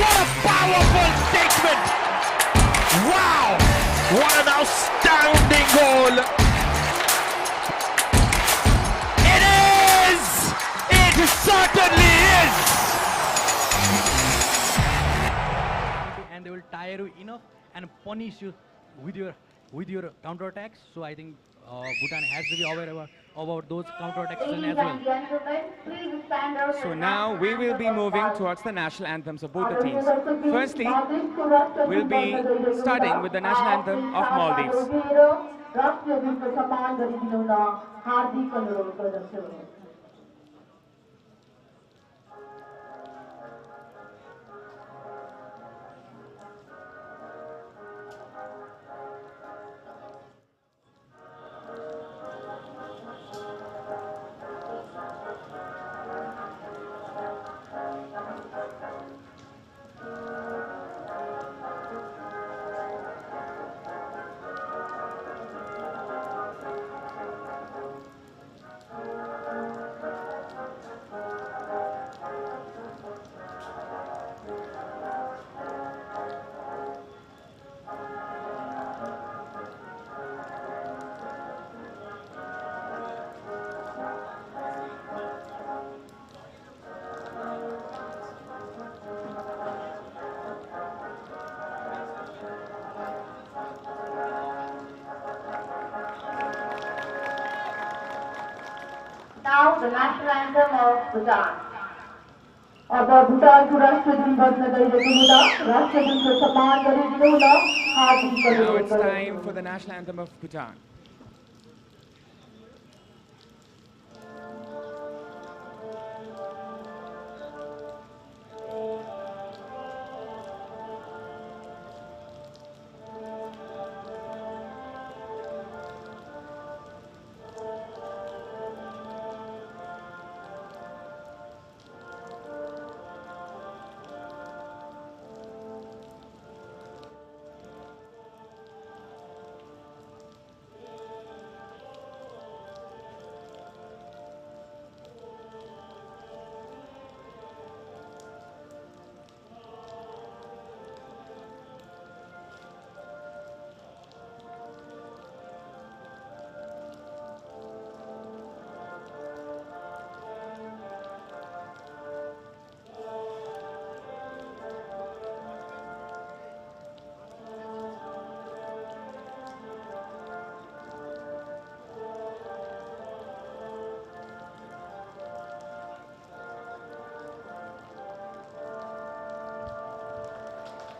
What a powerful statement! Wow! What an outstanding goal! It is! It certainly is! And they will tire you enough and punish you with your counter attacks. So I think Bhutan has to be aware about those counter attacks as Ladies well. and gentlemen, please stand out. So now we will be moving towards the national anthems of both the teams. Firstly, we'll be starting with the national anthem of Maldives. Now the national anthem of Bhutan. अब भुटानको राष्ट्रिय दिन बज्न गइरहेको हुँदा राष्ट्रिय दिनको सम्मान गरिदिनु हुन हार्दिक Now it's अनुरोध time for the national anthem of Bhutan.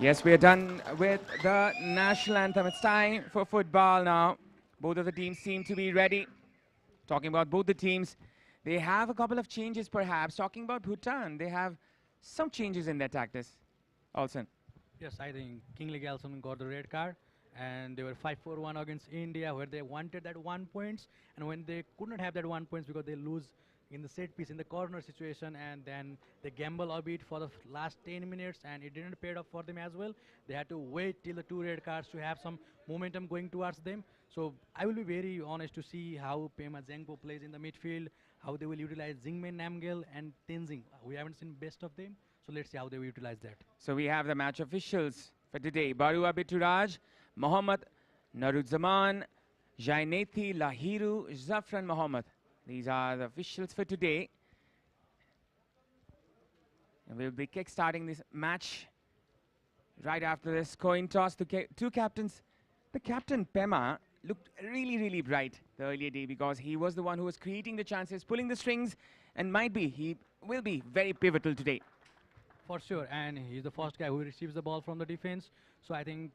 Yes, we are done with the national anthem. It's time for football now. Both of the teams seem to be ready. Talking about both the teams, they have a couple of changes perhaps. Talking about Bhutan, they have some changes in their tactics. Olsen. Yes, I think Kingsley Galson got the red card, and they were 5-4-1 against India, where they wanted that 1 point, and when they could not have that 1 point because they lose in the set piece in the corner situation, and then they gamble a bit for the last 10 minutes, and it didn't pay off for them as well. They had to wait till the 2 red cards to have some momentum going towards them. So I will be very honest to see how Pema Zhangpo plays in the midfield, how they will utilize Jingmen Namgyal and Tenzing. We haven't seen best of them, so let's see how they will utilize that. So we have the match officials for today. Barua Bituraj, Mohammad Narudzaman, Jainethi Lahiru, Zafran Mohammad. These are the officials for today. And we'll be kick-starting this match right after this coin toss. The two captains. The captain, Pema, looked really, really bright the earlier day because he was the one who was creating the chances, pulling the strings, and he will be very pivotal today. For sure, and he's the first guy who receives the ball from the defense. So I think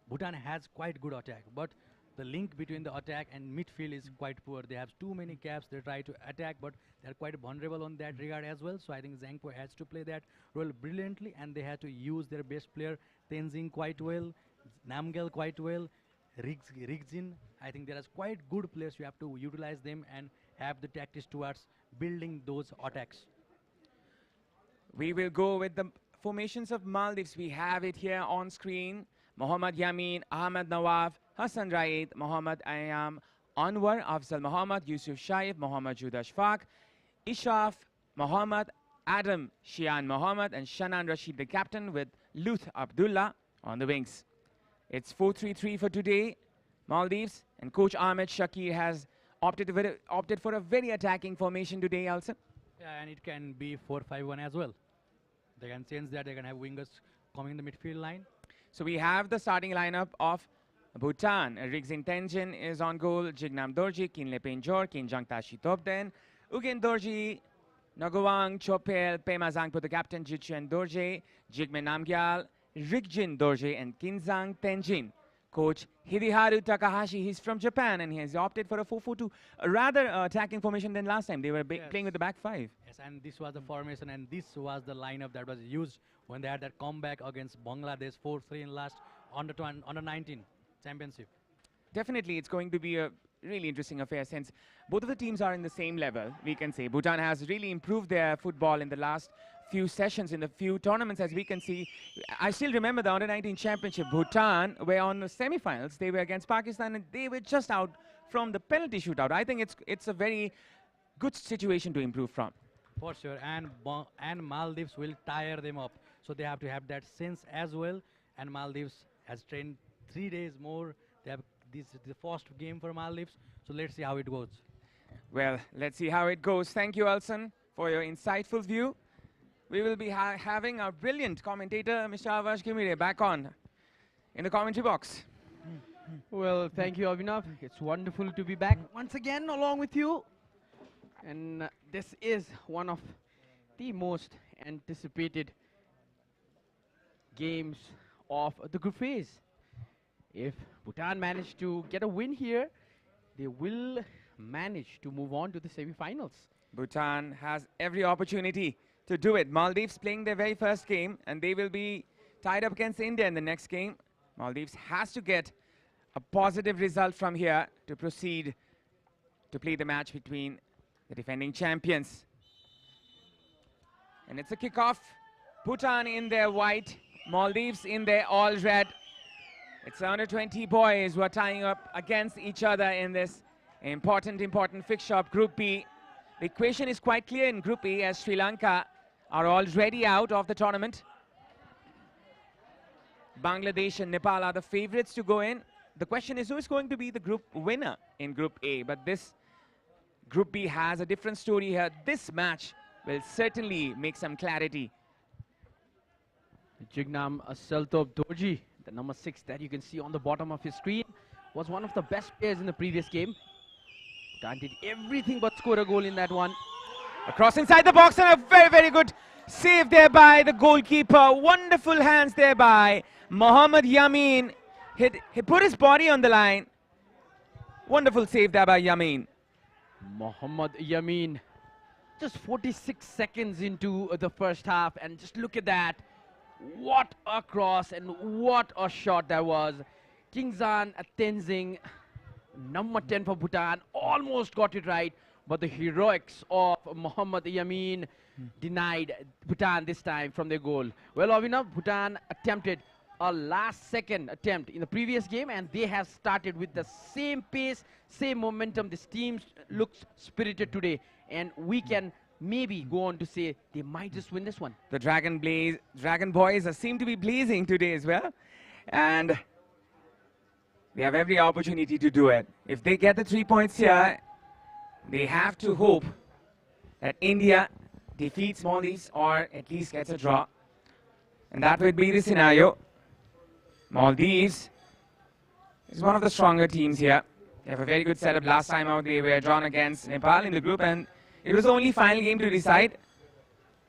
Bhutan has quite good attack, but the link between the attack and midfield is quite poor. They have too many caps. They try to attack, but they're quite vulnerable on that regard as well. So I think Zhangpo has to play that role brilliantly, and they have to use their best player, Tenzing, quite well, Namgyal quite well, Rigzin. I think there are quite good players. You have to utilize them and have the tactics towards building those attacks. We will go with the formations of Maldives. We have it here on screen. Mohammad Yamin, Ahmed Nawaf, Hassan Raid, Mohammad Ayam, Anwar, Afzal Mohammad, Yusuf Shaif, Mohammad Judah Shfaq, Ishaf, Mohammad Adam Shian Mohammed and Shanan Rashid, the captain, with Luth Abdullah on the wings. It's 4-3-3 for today, Maldives, and coach Ahmed Shakir has opted for a very attacking formation today also. Yeah, and it can be 4-5-1 as well. They can change that. They can have wingers coming in the midfield line. So we have the starting lineup of Bhutan. Rigzin Tenjin is on goal. Jignam Dorji, Kinle Penjor, Kinjang Tashi Topden, Ugen Dorji, Nagawang Chopel, Pema Zangpo, the captain, Jichen Dorje, Jigme Namgyal, Rigjin Dorje, and Kinzang Tenjin. Coach Hideharu Takahashi, he's from Japan, and he has opted for a 4-4-2, a rather attacking formation than last time. They were playing with the back five. Yes, and this was the formation, and this was the lineup that was used when they had that comeback against Bangladesh 4-3 in last under 19 championship. Definitely, it's going to be a really interesting affair since both of the teams are in the same level, we can say. Bhutan has really improved their football in the last few sessions, in the few tournaments, as we can see. I still remember the under-19 championship. Bhutan were on the semi-finals. They were against Pakistan, and they were just out from the penalty shootout. I think it's a very good situation to improve from. For sure, and Maldives will tire them up. So they have to have that sense as well. And Maldives has trained 3 days more. They have this is the first game for Maldives. So let's see how it goes. Well, let's see how it goes. Thank you, Alson, for your insightful view. We will be having our brilliant commentator, Mr. Avash Kimire, back on in the commentary box. Well, thank you, Abhinav. It's wonderful to be back once again along with you. And this is one of the most anticipated games of the group phase. If Bhutan manage to get a win here, they will manage to move on to the semi-finals. Bhutan has every opportunity to do it. Maldives playing their very first game, and they will be tied up against India in the next game. Maldives has to get a positive result from here to proceed to play the match between the defending champions. And it's a kickoff. Bhutan in their white, Maldives in their all red. It's under 20 boys who are tying up against each other in this important fixture of Group B. The equation is quite clear in Group A, as Sri Lanka are already out of the tournament. Bangladesh and Nepal are the favorites to go in. The question is, who is going to be the group winner in Group A? But this Group B has a different story here. This match will certainly make some clarity. Jignam Seltop Dorji, the number 6 that you can see on the bottom of his screen, was one of the best players in the previous game. Bhutan did everything but score a goal in that one. Across inside the box, and a very, very good save there by the goalkeeper. Wonderful hands there by Mohammad Yamin. He put his body on the line. Wonderful save there by Yamin. Mohammad Yamin, just 46 seconds into the first half, and just look at that. What a cross and what a shot that was. Kingzan Tenzing, number 10 for Bhutan, almost got it right, but the heroics of Mohammad Yamin denied Bhutan this time from their goal. Well, Avinav, Bhutan attempted a last-second attempt in the previous game, and they have started with the same pace, same momentum. This team looks spirited today, and we can maybe go on to say they might just win this one. The Dragon Boys seem to be blazing today as well, and they have every opportunity to do it. If they get the 3 points here, they have to hope that India defeats Maldives or at least gets a draw, and that would be the scenario. Maldives is one of the stronger teams here. They have a very good setup. Last time out, they were drawn against Nepal in the group, and it was the only final game to decide.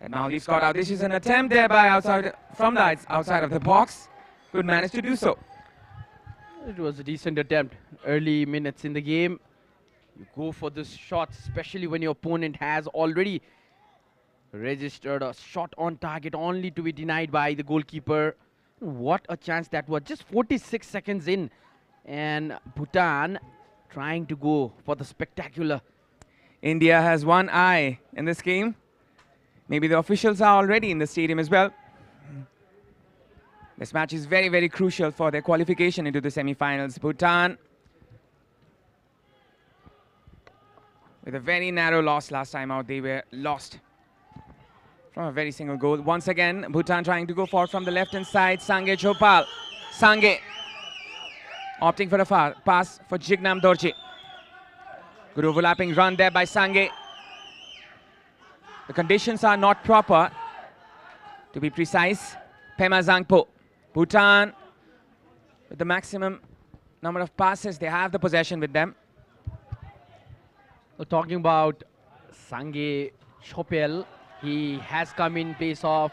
And Maldives got out. This is an attempt there by outside of the box. Could manage to do so. It was a decent attempt. Early minutes in the game, you go for this shot, especially when your opponent has already registered a shot on target, only to be denied by the goalkeeper. What a chance that was. Just 46 seconds in, and Bhutan trying to go for the spectacular. India has one eye in this game. Maybe the officials are already in the stadium as well. This match is very, very crucial for their qualification into the semi-finals. Bhutan, with a very narrow loss last time out, they were lost from a very single goal. Once again, Bhutan trying to go forward from the left-hand side. Sange Chopal. Sange opting for a pass for Jignam Dorji. Good overlapping run there by Sange. The conditions are not proper, to be precise. Pema Zangpo. Bhutan with the maximum number of passes. They have the possession with them. Talking about Sange Chopel, he has come in place of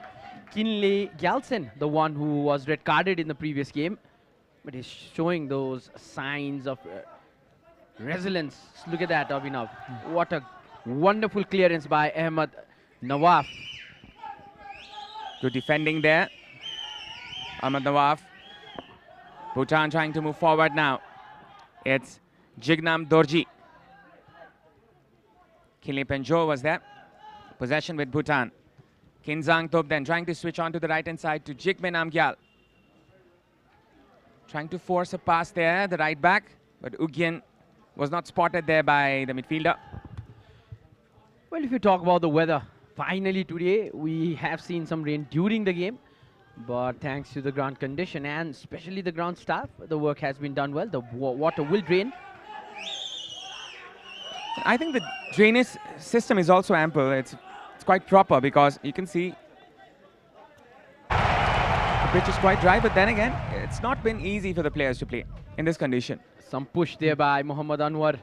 Kinley Gyaltsen, the one who was red carded in the previous game. But he's showing those signs of resilience. Look at that, Abhinav. What a wonderful clearance by Ahmed Nawaf. Good defending there. Ahmed Nawaf. Bhutan trying to move forward now. It's Jignam Dorji. Kinley Penjo was there. Possession with Bhutan. Kinzang Top then trying to switch on to the right hand side to Jigme Namgyal. Trying to force a pass there, the right back, but Ugyen was not spotted there by the midfielder. Well, if you talk about the weather, finally today we have seen some rain during the game, but thanks to the ground condition and especially the ground staff, the work has been done well. The water will drain. I think the drainage system is also ample. It's quite proper because you can see the pitch is quite dry, but then again, it's not been easy for the players to play in this condition. Some push there by Muhammad Anwar,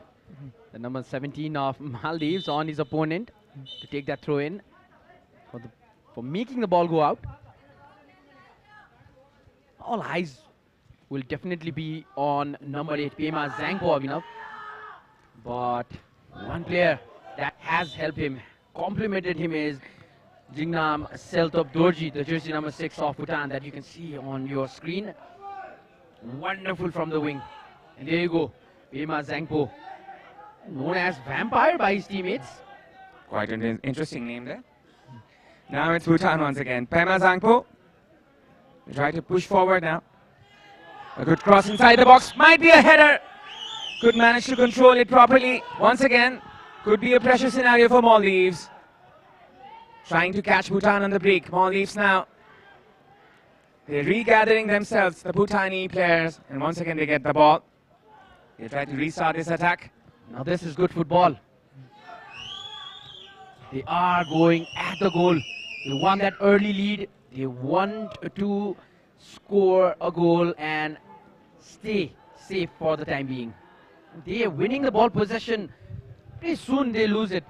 the number 17 of Maldives, on his opponent to take that throw in for making the ball go out. All eyes will definitely be on number 8, Pema Zangpo, Abhinav. But one player that has helped him, complimented him, is Jignam Seltop Dorji, the jersey number 6 of Bhutan that you can see on your screen. Wonderful from the wing. And there you go, Pema Zangpo, known as Vampire by his teammates. Quite an interesting name there. Now it's Bhutan once again. Pema Zangpo. They try to push forward now. A good cross inside the box. Might be a header. Could manage to control it properly. Once again, could be a pressure scenario for Maldives. Trying to catch Bhutan on the break. Maldives now. They're regathering themselves, the Bhutani players. And once again, they get the ball. They try to restart this attack. Now this is good football. They are going at the goal. They won that early lead. They want to score a goal and stay safe for the time being. They are winning the ball possession. Pretty soon they lose it.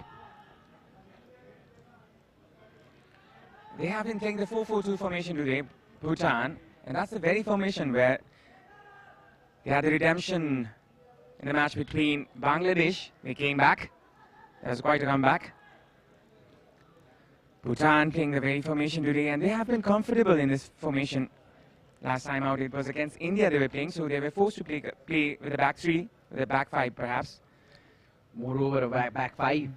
They have been playing the 4-4-2 formation today, Bhutan. And that's the very formation where they had the redemption in the match between Bangladesh. They came back. That was quite a comeback. Bhutan playing the very formation today, and they have been comfortable in this formation. Last time out it was against India they were playing, so they were forced to play with a back three, with a back five perhaps. Moreover, a back five.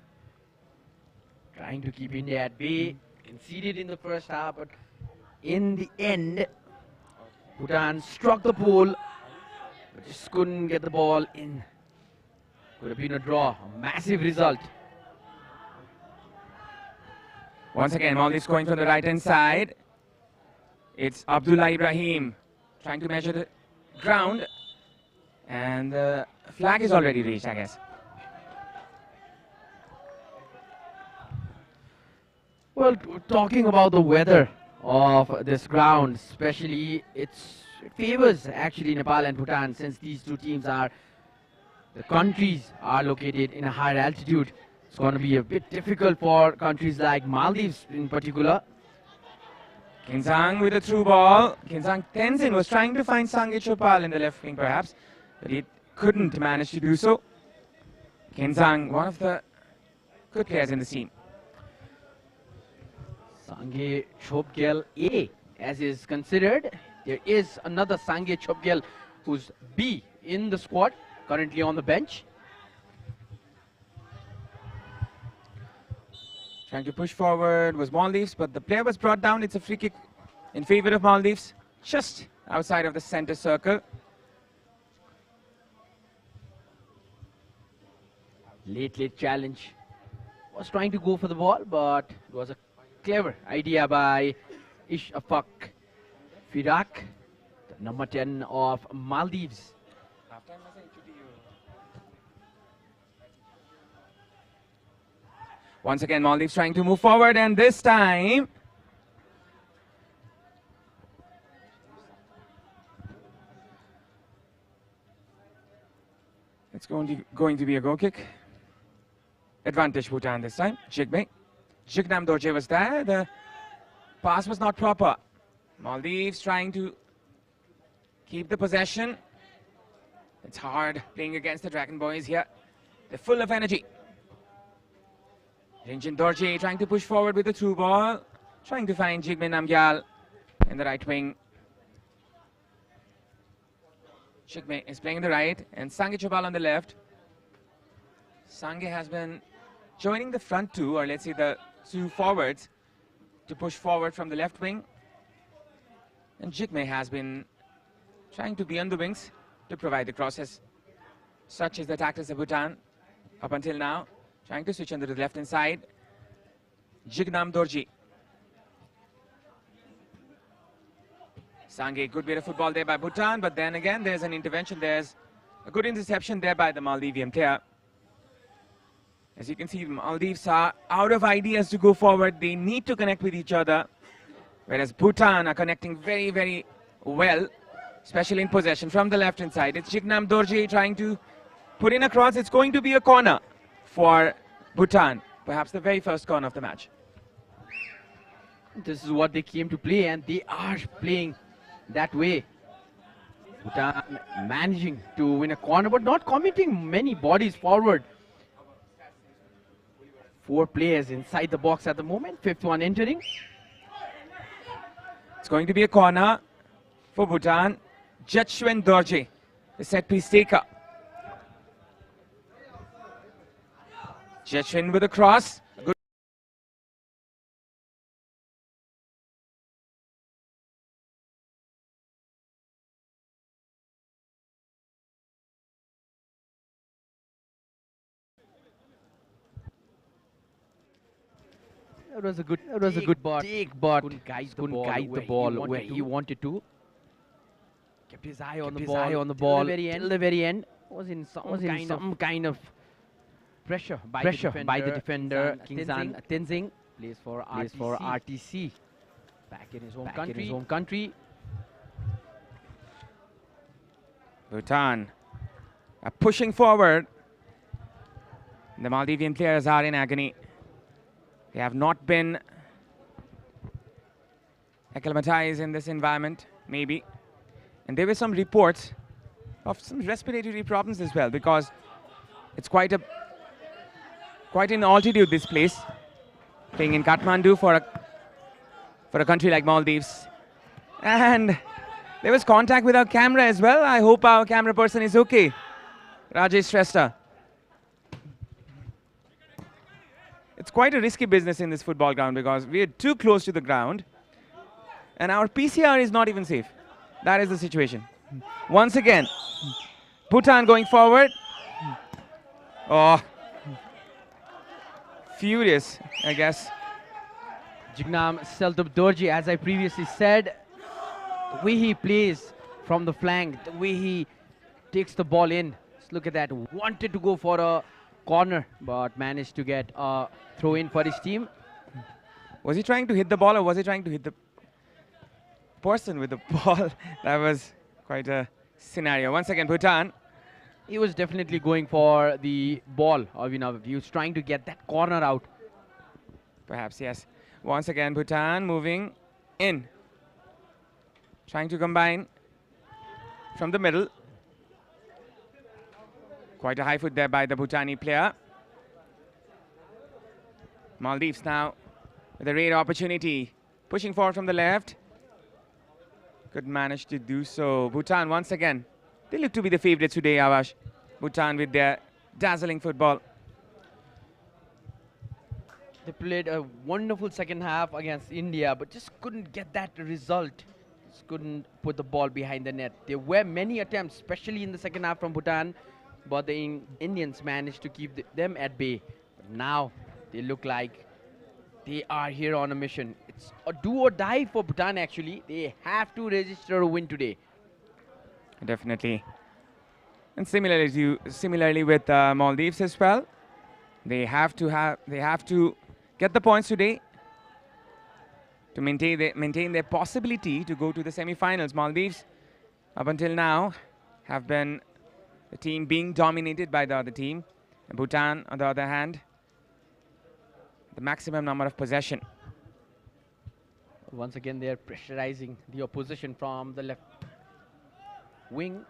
Trying to keep India at bay. Conceded in the first half, but in the end, Bhutan struck the pole, but just couldn't get the ball in. Could have been a draw, a massive result. Once again, Maldives going from the right-hand side. It's Abdullah Ibrahim trying to measure the ground. And the flag is already reached, I guess. Well, talking about the weather of this ground, especially it favors actually Nepal and Bhutan, since these two teams are, the countries are located in a higher altitude. It's going to be a bit difficult for countries like Maldives in particular. Kinzang with a through ball. Kinzang Tenzin was trying to find Sange Chopal in the left wing perhaps, but he couldn't manage to do so. Kinzang, one of the good players in the scene. Sange Chopgel A, as is considered. There is another Sange Chopgel who's B in the squad, currently on the bench. Trying to push forward was Maldives, but the player was brought down. It's a free kick in favor of Maldives, just outside of the center circle. Late challenge. Was trying to go for the ball, but it was a clever idea by Ishfaq Firak, the number 10 of Maldives. Once again, Maldives trying to move forward, and this time it's going to be a goal kick. Advantage Bhutan this time. Jignam Dorje was there. The pass was not proper. Maldives trying to keep the possession. It's hard playing against the Dragon Boys here. They're full of energy. Rinjin Dorje trying to push forward with the through ball. Trying to find Jigme Namgyal in the right wing. Jigme is playing in the right and Sange Chobal on the left. Sange has been joining the front two, or let's say the two forwards, to push forward from the left wing. And Jigme has been trying to be on the wings to provide the crosses. Such is the tactics of Bhutan up until now. Trying to switch onto the left hand side. Jignam Dorji. Sange, good bit of football there by Bhutan, but then again there's an intervention. There's a good interception there by the Maldivian player. As you can see, the Maldives are out of ideas to go forward. They need to connect with each other, whereas Bhutan are connecting very, very well, especially in possession from the left hand side. It's Jignam Dorje trying to put in a cross. It's going to be a corner for Bhutan, perhaps the very first corner of the match. This is what they came to play, and they are playing that way. Bhutan managing to win a corner, but not committing many bodies forward. 4 players inside the box at the moment, 5th one entering. It's going to be a corner for Bhutan. Jachwen Dorje, the set piece taker. Jachwen with a cross. Good. That was a good take, but couldn't guide the ball where he wanted to. Kept his eye on the ball till the very end. Was in some kind of pressure by the defender. Kingsan Tenzing plays for RTC. Back in his home country. Bhutan are pushing forward. The Maldivian players are in agony. They have not been acclimatized in this environment, maybe. And there were some reports of some respiratory problems as well, because it's quite in altitude, this place. Playing in Kathmandu for a country like Maldives. And there was contact with our camera as well. I hope our camera person is okay. Rajesh Shrestha. It's quite a risky business in this football ground because we are too close to the ground and our PCR is not even safe. That is the situation. Once again, Bhutan going forward. Oh, furious, I guess. Jignam Seldup Dorji, as I previously said, the way he plays from the flank, the way he takes the ball in. Just look at that. Wanted to go for a corner, but managed to get a throw in for his team. Was he trying to hit the ball or was he trying to hit the person with the ball? That was quite a scenario. Once again, Bhutan. He was definitely going for the ball. He was trying to get that corner out. Perhaps, yes. Once again, Bhutan moving in. Trying to combine from the middle. Quite a high foot there by the Bhutani player. Maldives now with a rare opportunity. Pushing forward from the left. Could manage to do so. Bhutan once again. They look to be the favorites today, Avash. Bhutan with their dazzling football. They played a wonderful second half against India, but just couldn't get that result. Just couldn't put the ball behind the net. There were many attempts, especially in the second half from Bhutan, but the Indians managed to keep them at bay. But now they look like they are here on a mission. It's a do or die for Bhutan actually. They have to register a win today. Definitely. And similarly with Maldives as well. They have to get the points today to maintain their possibility to go to the semi-finals. Maldives, up until now, have been the team being dominated by the other team. And Bhutan, on the other hand, the maximum number of possession. Once again, they are pressurizing the opposition from the left wing.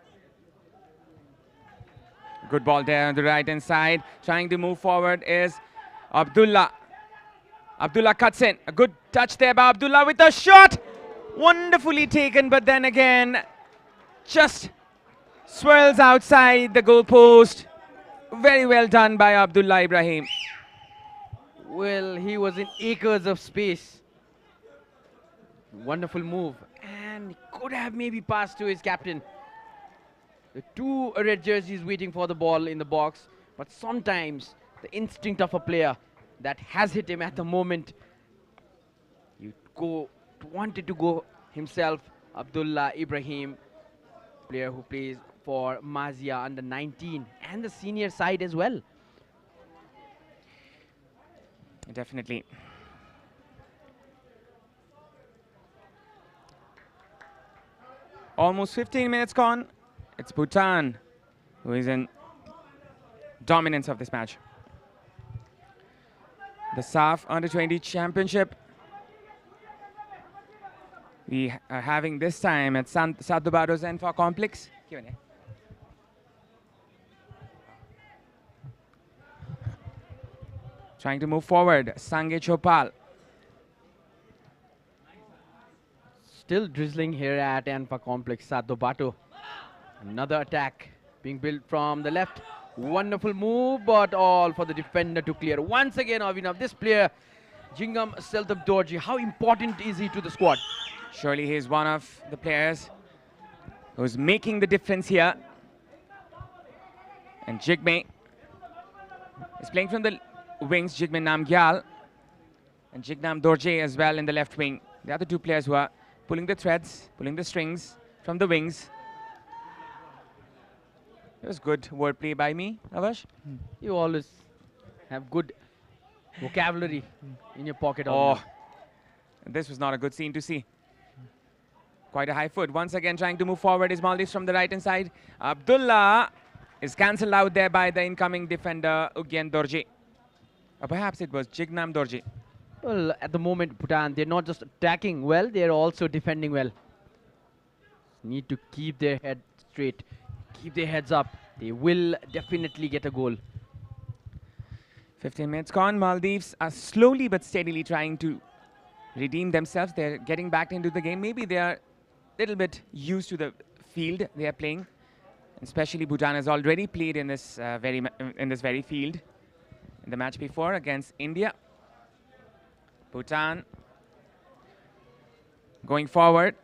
Good ball there on the right-hand side. Trying to move forward is Abdullah. Abdullah cuts in. A good touch there by Abdullah with a shot. Wonderfully taken, but then again, just swirls outside the goalpost. Very well done by Abdullah Ibrahim. Well, he was in acres of space. Wonderful move. And could have maybe passed to his captain. The two red jerseys waiting for the ball in the box. But sometimes the instinct of a player that has hit him at the moment, wanted to go himself. Abdullah Ibrahim, player who plays for Mazia under 19 and the senior side as well. Definitely. Almost 15 minutes gone. It's Bhutan who is in dominance of this match. The SAFF Under-20 Championship we are having this time at Sadhubaro's Enfa Complex. Trying to move forward, Sange Chopal. Still drizzling here at Enfa Complex, Sadhubato. Another attack being built from the left. Wonderful move, but all for the defender to clear. Once again, Avinav, this player, Jingam Selthab Dorji, how important is he to the squad? Surely he is one of the players who's making the difference here. And Jigme is playing from the wings, Jigme Namgyal and Jignam Dorje as well in the left wing. The other two players who are pulling the threads, pulling the strings from the wings. It was good wordplay by me, Avash. You always have good vocabulary in your pocket. Oh, this was not a good scene to see. Quite a high foot. Once again trying to move forward is Maldives from the right-hand side. Abdullah is cancelled out there by the incoming defender, Ugyen Dorje. Or perhaps it was Jignam Dorje. Well, at the moment, Bhutan, they're not just attacking well, they're also defending well. Need to keep their head straight, keep their heads up. They will definitely get a goal. 15 minutes gone. Maldives are slowly but steadily trying to redeem themselves. They're getting back into the game. Maybe they are a little bit used to the field they are playing. Especially Bhutan has already played in this very field in the match before against India. Bhutan going forward.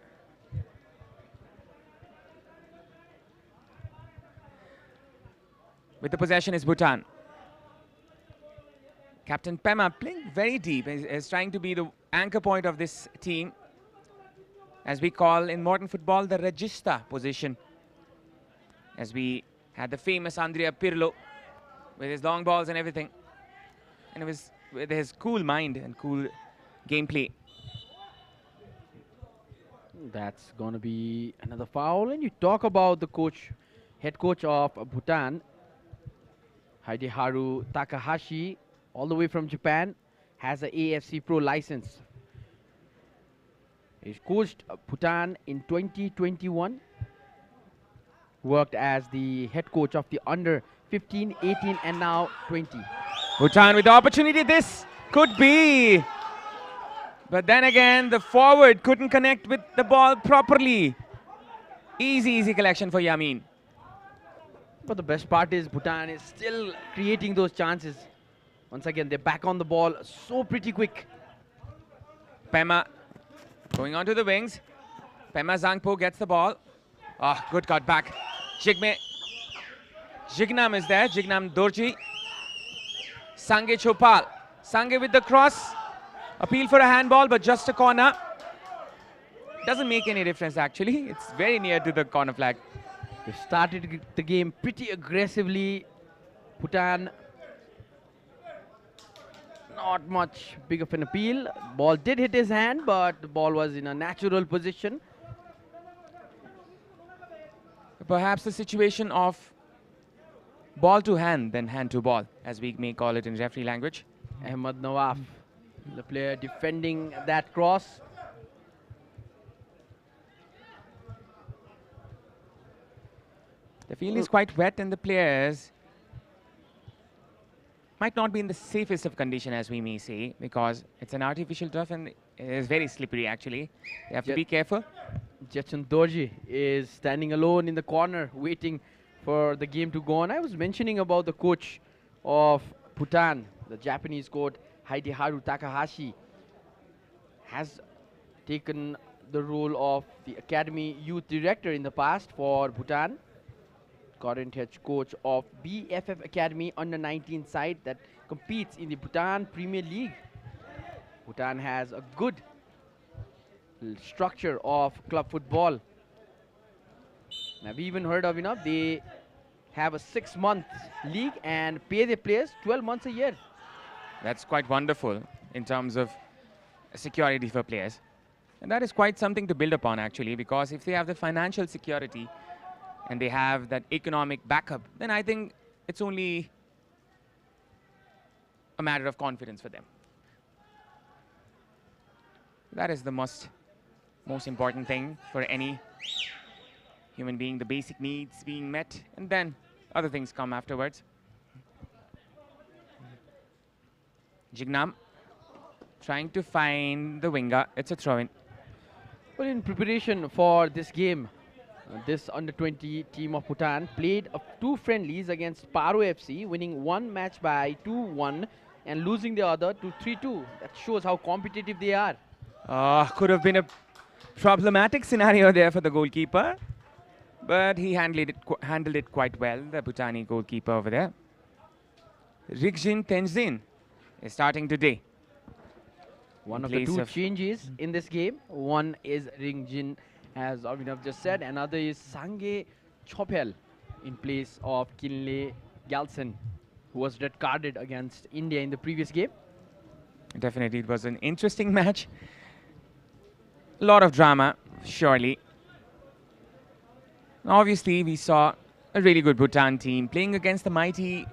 With the possession is Bhutan. Captain Pema playing very deep, is trying to be the anchor point of this team. As we call in modern football, the regista position. As we had the famous Andrea Pirlo with his long balls and everything. And it was with his cool mind and cool gameplay. That's going to be another foul. And you talk about the coach, head coach of Bhutan, Hideharu Takahashi, all the way from Japan, has an AFC Pro license. He's coached Bhutan in 2021. Worked as the head coach of the under 15, 18 and now 20. Bhutan with the opportunity, this could be. But then again, the forward couldn't connect with the ball properly. Easy collection for Yamin. But the best part is Bhutan is still creating those chances. Once again, they're back on the ball so pretty quick. Pema going on to the wings. Pema Zangpo gets the ball. Oh, good cut back. Jignam is there. Jignam Dorji. Sange Chopal. Sange with the cross. Appeal for a handball, but just a corner. Doesn't make any difference actually. It's very near to the corner flag. They started the game pretty aggressively. Bhutan, not much big of an appeal. Ball did hit his hand, but the ball was in a natural position. Perhaps the situation of ball to hand than hand to ball, as we may call it in referee language. Ahmed Nawaf, the player defending that cross. The field is quite wet and the players might not be in the safest of condition, as we may say, because it's an artificial turf and it is very slippery actually. They have to be careful. Jetsun Dorji is standing alone in the corner waiting for the game to go on. I was mentioning about the coach of Bhutan, the Japanese coach Hideharu Takahashi, has taken the role of the academy youth director in the past for Bhutan. Current head coach of BFF Academy under 19 side that competes in the Bhutan Premier League. Bhutan has a good structure of club football. I've even heard of they have a 6-month league and pay their players 12 months a year. That's quite wonderful in terms of security for players. And that is quite something to build upon actually, because if they have the financial security and they have that economic backup, then I think it's only a matter of confidence for them. That is the most important thing for any human being, the basic needs being met, and then other things come afterwards. Jignam trying to find the winger. It's a throw-in. Well, in preparation for this game, this under-20 team of Bhutan played 2 friendlies against Paro FC, winning one match by 2-1 and losing the other to 3-2. That shows how competitive they are. Could have been a problematic scenario there for the goalkeeper, but he handled it quite well, the Bhutani goalkeeper over there. Rigjin Tenzin is starting today. One of the 2 changes in this game. One is Ringjin, as Abhinav just said. Another is Sange Chopel in place of Kinle Galsen, who was red carded against India in the previous game. Definitely, it was an interesting match. A lot of drama, surely. Obviously, we saw a really good Bhutan team playing against the mighty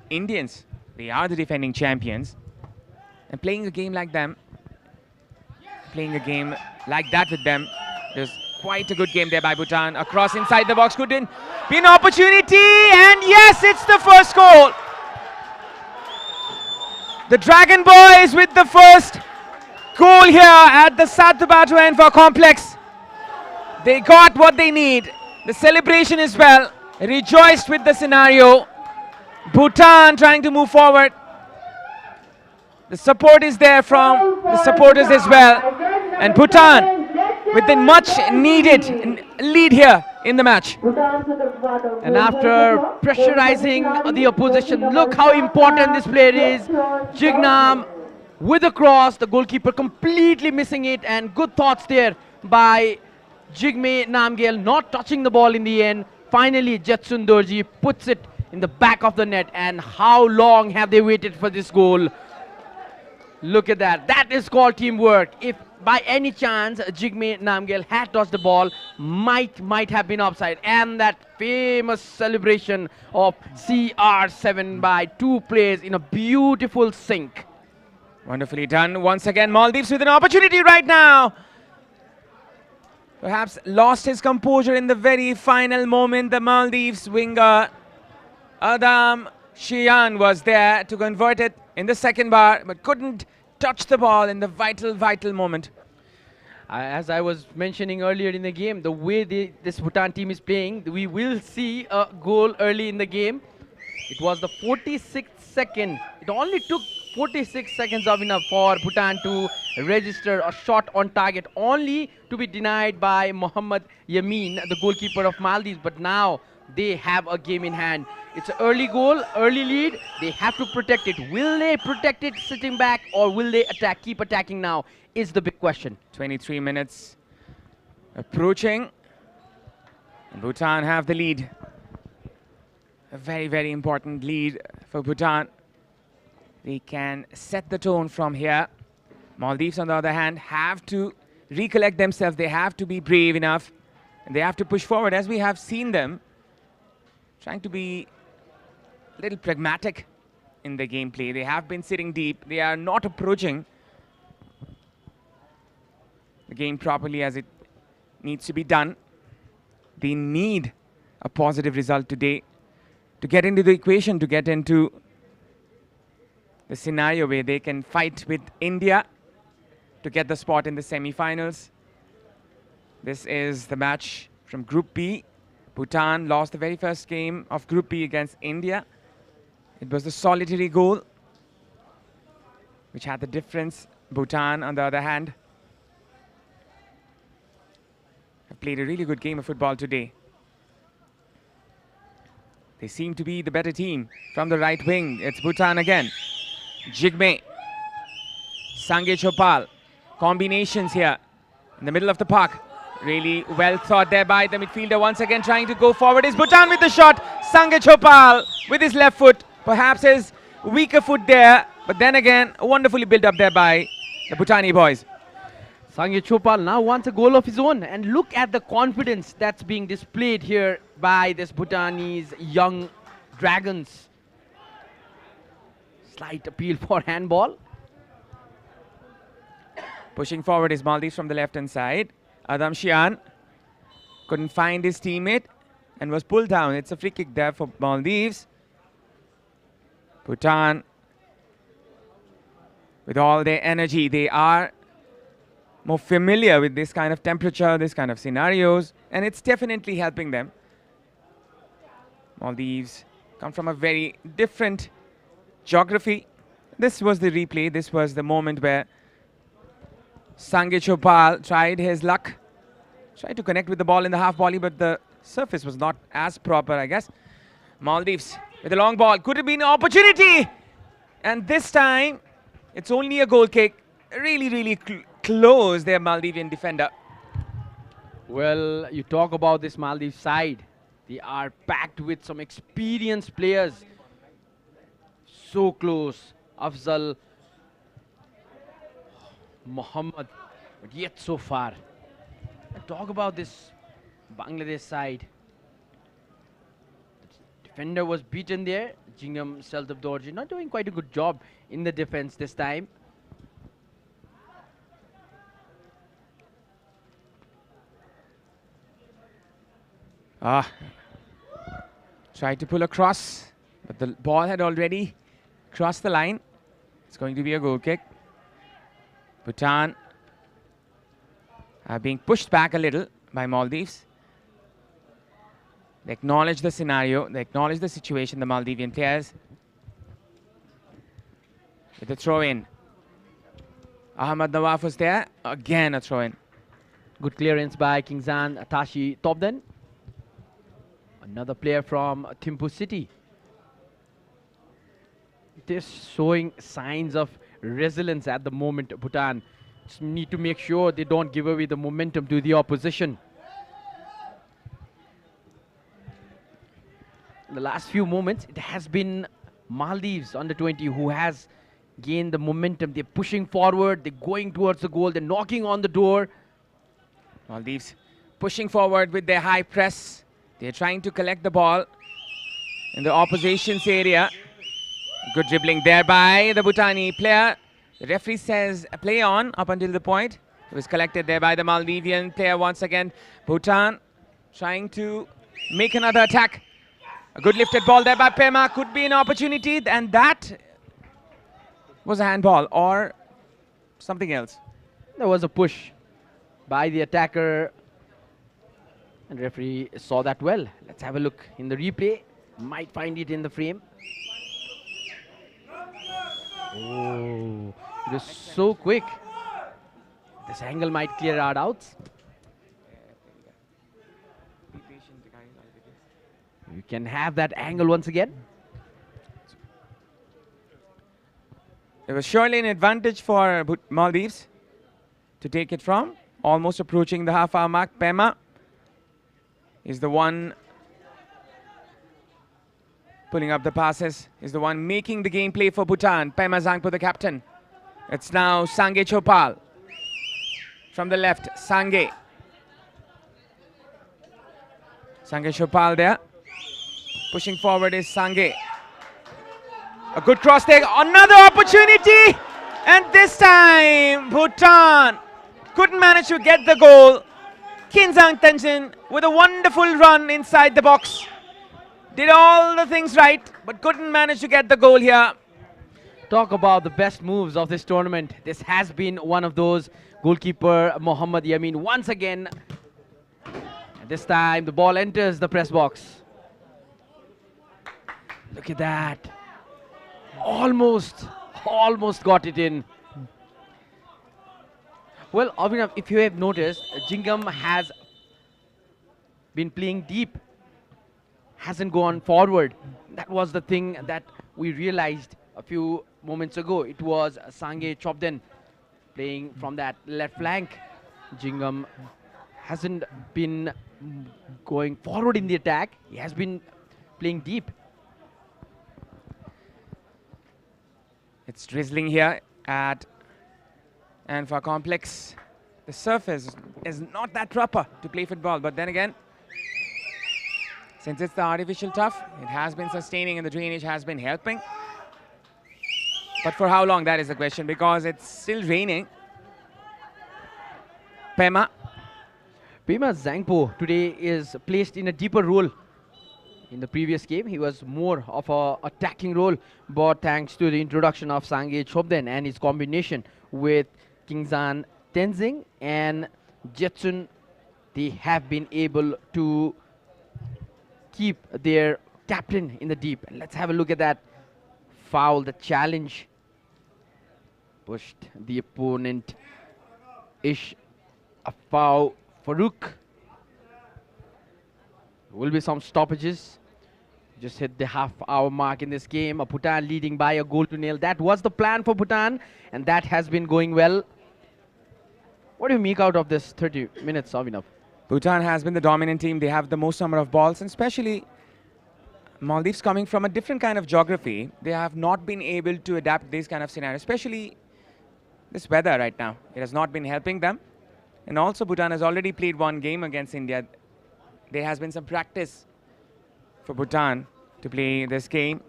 Indians. They are the defending champions. And playing a game like them, playing a game like that with them, there's quite a good game there by Bhutan. Across inside the box, couldn't be an opportunity, and yes, it's the first goal. The Dragon Boys with the first goal here at the Satubatu Enfa complex. They got what they need. The celebration as well. Rejoiced with the scenario. Bhutan trying to move forward. The support is there from the supporters as well. And Bhutan with the much needed lead here in the match. And after pressurizing the opposition, look how important this player is. Jignam with a cross, the goalkeeper completely missing it, and good thoughts there by Jigme Namgyal, not touching the ball in the end. Finally, Jetsun Dorji puts it in the back of the net, and how long have they waited for this goal? Look at that. That is called teamwork. If by any chance Jigme Namgyal had touched the ball, might have been offside. And that famous celebration of CR7 by 2 players in a beautiful sync. Wonderfully done. Once again, Maldives with an opportunity right now. Perhaps lost his composure in the very final moment. The Maldives winger Adam Shian was there to convert it in the second bar, but couldn't touch the ball in the vital moment. As I was mentioning earlier in the game, the way this Bhutan team is playing, we will see a goal early in the game. It was the 46th second. It only took 46 seconds of enough for Bhutan to register a shot on target, only to be denied by Mohammad Yamin, the goalkeeper of Maldives. But now they have a game in hand. It's an early goal, early lead. They have to protect it. Will they protect it sitting back, or will they attack, keep attacking now, is the big question. 23 minutes approaching. Bhutan have the lead. A very, very important lead for Bhutan. They can set the tone from here. Maldives, on the other hand, have to recollect themselves. They have to be brave enough. And they have to push forward, as we have seen them trying to be a little pragmatic in the gameplay. They have been sitting deep. They are not approaching the game properly as it needs to be done. They need a positive result today to get into the equation, to get into the scenario where they can fight with India to get the spot in the semi-finals. This is the match from Group B. Bhutan lost the very first game of Group B against India. It was the solitary goal which had the difference. Bhutan, on the other hand, have played a really good game of football today. They seem to be the better team. From the right wing, it's Bhutan again. Jigme, Sange Chopal. Combinations here in the middle of the park. Really well thought there by the midfielder. Once again trying to go forward is Bhutan with the shot. Sange Chopal with his left foot. Perhaps his weaker foot there. But then again, wonderfully built up there by the Bhutani boys. Sange Chopal now wants a goal of his own. And look at the confidence that's being displayed here by this Bhutanese young dragons. Slight appeal for handball. Pushing forward is Maldives from the left-hand side. Adam Shian couldn't find his teammate and was pulled down. It's a free kick there for Maldives. Bhutan, with all their energy, they are more familiar with this kind of temperature, this kind of scenarios, and it's definitely helping them. Maldives come from a very different geography. This was the replay. This was the moment where Sange Chopal tried his luck, tried to connect with the ball in the half volley, but the surface was not as proper, I guess. Maldives with a long ball. Could have been an opportunity. And this time, it's only a goal kick. Really, really close there, Maldivian defender. Well, you talk about this Maldives side. They are packed with some experienced players. So close. Afzal, Muhammad, but yet so far. And talk about this Bangladesh side. The defender was beaten there. Jingam Seldab Dorji not doing quite a good job in the defense this time. Tried to pull across, but the ball had already crossed the line. It's going to be a goal kick. Bhutan are being pushed back a little by Maldives. They acknowledge the scenario, they acknowledge the situation, the Maldivian players. With a throw-in. Ahmad Nawaf was there. Again a throw-in. Good clearance by Kingzan Tashi Topden. Another player from Thimphu City. They're showing signs of resilience at the moment, Bhutan. Just need to make sure they don't give away the momentum to the opposition. In the last few moments, it has been Maldives under 20 who has gained the momentum. They're pushing forward, they're going towards the goal, they're knocking on the door. Maldives pushing forward with their high press. They're trying to collect the ball in the opposition's area. Good dribbling there by the Bhutani player. The referee says play on up until the point. It was collected there by the Maldivian player once again. Bhutan trying to make another attack. A good lifted ball there by Pema. Could be an opportunity, and that was a handball or something else. There was a push by the attacker. And the referee saw that well. Let's have a look in the replay. Might find it in the frame. Oh, it was so quick. This angle might clear our doubts. You can have that angle once again. It was surely an advantage for Maldives to take it from. Almost approaching the half-hour mark. Pema is the one pulling up the passes, is the one making the game play for Bhutan. Pema Zangpo, the captain. It's now Sange Chopal. From the left, Sange. Sange Chopal there. Pushing forward is Sange. A good cross take, another opportunity! And this time, Bhutan couldn't manage to get the goal. Kinzang Tenzin with a wonderful run inside the box. Did all the things right, but couldn't manage to get the goal here. Talk about the best moves of this tournament. This has been one of those. Goalkeeper Mohammad Yamin once again. And this time the ball enters the press box. Look at that. Almost got it in. Well, Abhinav, if you have noticed, Jingam has been playing deep. Hasn't gone forward. That was the thing that we realized a few moments ago. It was Sange Chopden playing from that left flank. Jingam hasn't been going forward in the attack. He has been playing deep. It's drizzling here at Anfa Complex. The surface is not that proper to play football, but then again, since it's the artificial turf, it has been sustaining and the drainage has been helping. But for how long, that is the question, because it's still raining. Pema Zangpo today is placed in a deeper role. In the previous game, he was more of a attacking role, but thanks to the introduction of Sange Chopden and his combination with Kingzan Tenzing and Jetsun, they have been able to keep their captain in the deep. And let's have a look at that foul, the challenge. Pushed the opponent, Ish Afau Farouk. Will be some stoppages. Just hit the half-hour mark in this game. Bhutan leading by a 1-0. That was the plan for Bhutan, and that has been going well. What do you make out of this 30 minutes, Avinav? Bhutan has been the dominant team. They have the most number of balls, and especially Maldives coming from a different kind of geography. They have not been able to adapt this kind of scenario, especially this weather right now. It has not been helping them. And also Bhutan has already played one game against India. There has been some practice for Bhutan to play this game.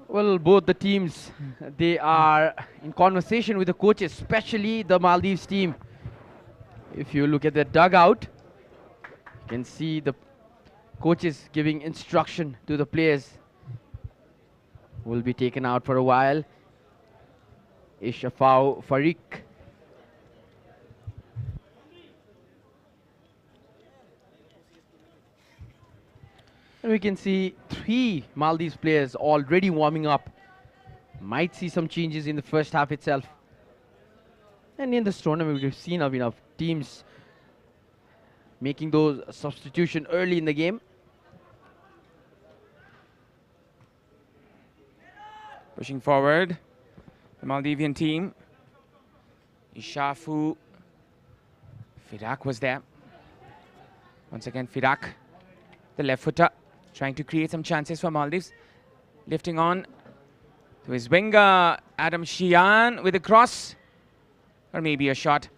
Well, both the teams, they are in conversation with the coaches, especially the Maldives team. If you look at the dugout, you can see the coaches giving instruction to the players. Will be taken out for a while. Ishafau Farik. And we can see 3 Maldives players already warming up. Might see some changes in the first half itself. And in this tournament, we've seen enough teams making those substitutions early in the game. Pushing forward, the Maldivian team. Ishafu Firak was there. Once again, Firak, the left footer, trying to create some chances for Maldives. Lifting on to his winger, Adam Shian with a cross, or maybe a shot.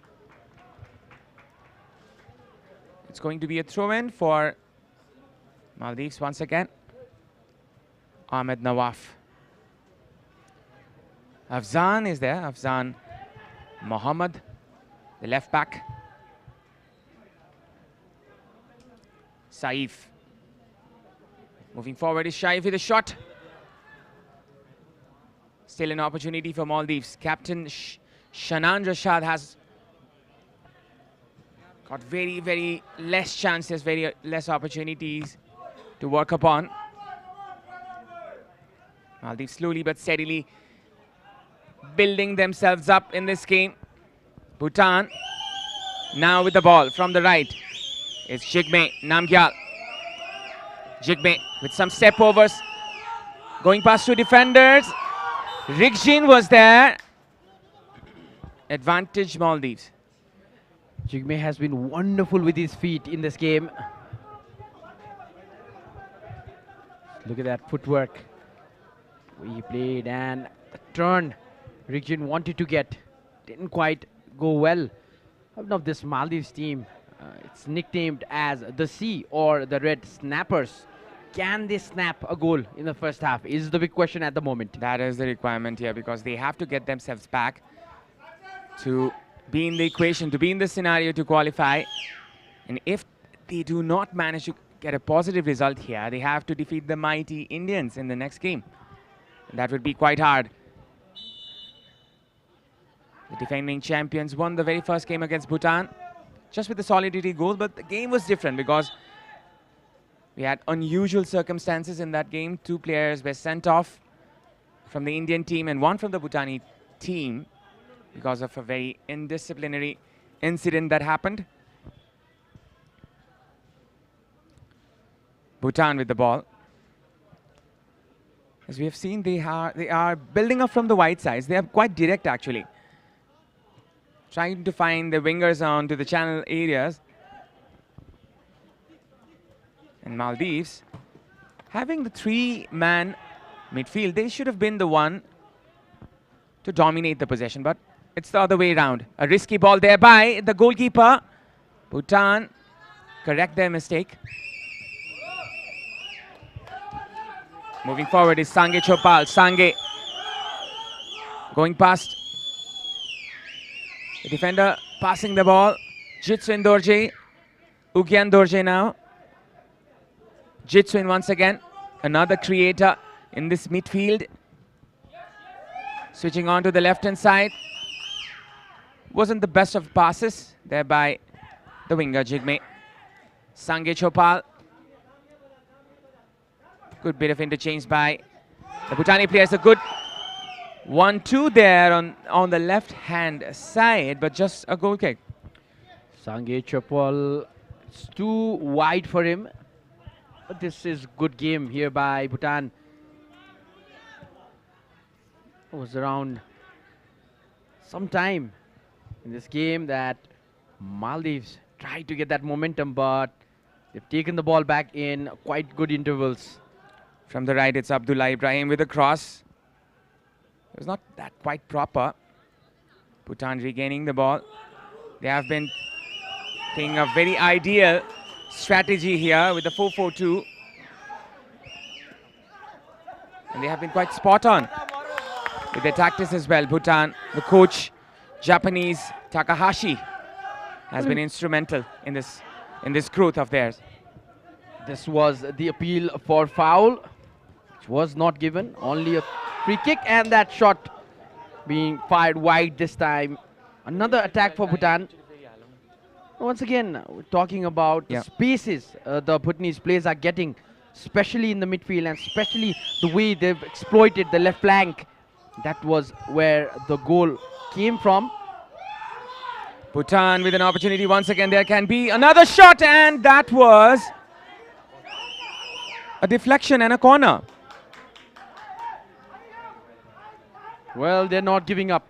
It's going to be a throw-in for Maldives once again. Ahmed Nawaf. Afzan is there, Afzan Mohammed, the left back. Saif. Moving forward is Shaif with a shot. Still an opportunity for Maldives. Captain Shanan Rashad has got very, very less chances, very less opportunities to work upon. Maldives slowly but steadily building themselves up in this game. Bhutan now with the ball from the right. It's Jigme Namgyal. Jigme with some step overs. Going past two defenders. Rigjin was there. Advantage Maldives. Jigme has been wonderful with his feet in this game. Look at that footwork. He played and the turn Rigjin wanted to get didn't quite go well. Now this Maldives team, it's nicknamed as the Sea or the Red Snappers. Can they snap a goal in the first half is the big question at the moment. That is the requirement here, because they have to get themselves back to be in the equation, to be in the scenario to qualify. And if they do not manage to get a positive result here, they have to defeat the mighty Indians in the next game. And that would be quite hard. The defending champions won the very first game against Bhutan, just with the solidarity goal, but the game was different because we had unusual circumstances in that game. 2 players were sent off from the Indian team and 1 from the Bhutani team because of a very indisciplinary incident that happened. Bhutan with the ball. As we have seen, they are building up from the wide sides. They are quite direct actually, trying to find the wingers onto the channel areas. And Maldives, having the 3-man midfield, they should have been the one to dominate the possession, but it's the other way around. A risky ball there by the goalkeeper. Bhutan correct their mistake. Moving forward is Sange Chopal. Sange going past the defender, passing the ball. Jitswin Dorje. Ugyan Dorje now. Jitswin once again, another creator in this midfield. Switching on to the left-hand side. Wasn't the best of passes there by the winger Jigme. Sange Chopal. Good bit of interchange by the Bhutani players. A good 1-2 there on the left-hand side, but just a goal kick. Sange Chopal, it's too wide for him. But this is good game here by Bhutan. It was around some time in this game that Maldives tried to get that momentum, but they've taken the ball back in quite good intervals. From the right, it's Abdullah Ibrahim with a cross. It was not that quite proper. Bhutan regaining the ball. They have been playing a very ideal strategy here with the 4-4-2. And they have been quite spot on with their tactics as well. Bhutan, the coach, Japanese Takahashi, has been instrumental in this growth of theirs. This was the appeal for foul, which was not given. Only a free kick, and that shot being fired wide this time. Another attack for Bhutan. Once again, we're talking about the spaces the Bhutanese players are getting, especially in the midfield, and especially the way they've exploited the left flank. That was where the goal came from. Bhutan with an opportunity once again. There can be another shot, and that was a deflection and a corner. Well, they're not giving up.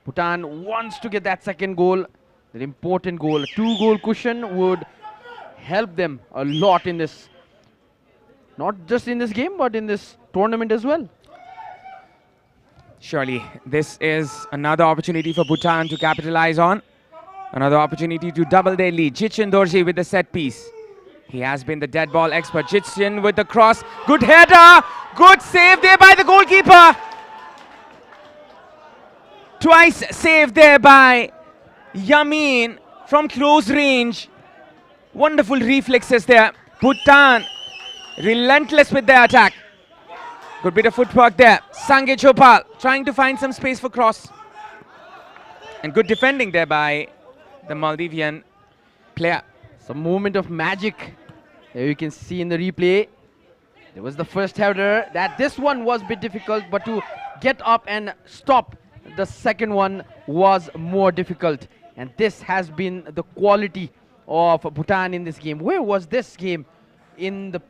Bhutan wants to get that second goal. That important goal. A 2-goal cushion would help them a lot in this, not just in this game, but in this tournament as well. Surely, this is another opportunity for Bhutan to capitalize on. Another opportunity to double their lead. Jitsin Dorje with the set piece. He has been the dead ball expert. Jitsin with the cross. Good header. Good save there by the goalkeeper. Twice saved there by Yamin from close range. Wonderful reflexes there. Bhutan relentless with their attack. Good bit of footwork there. Sange Chopal trying to find some space for cross. And good defending there by the Maldivian player. Some moment of magic. There you can see in the replay. There was the first header. This one was a bit difficult, but to get up and stop the second one was more difficult. And this has been the quality of Bhutan in this game. Where was this game in the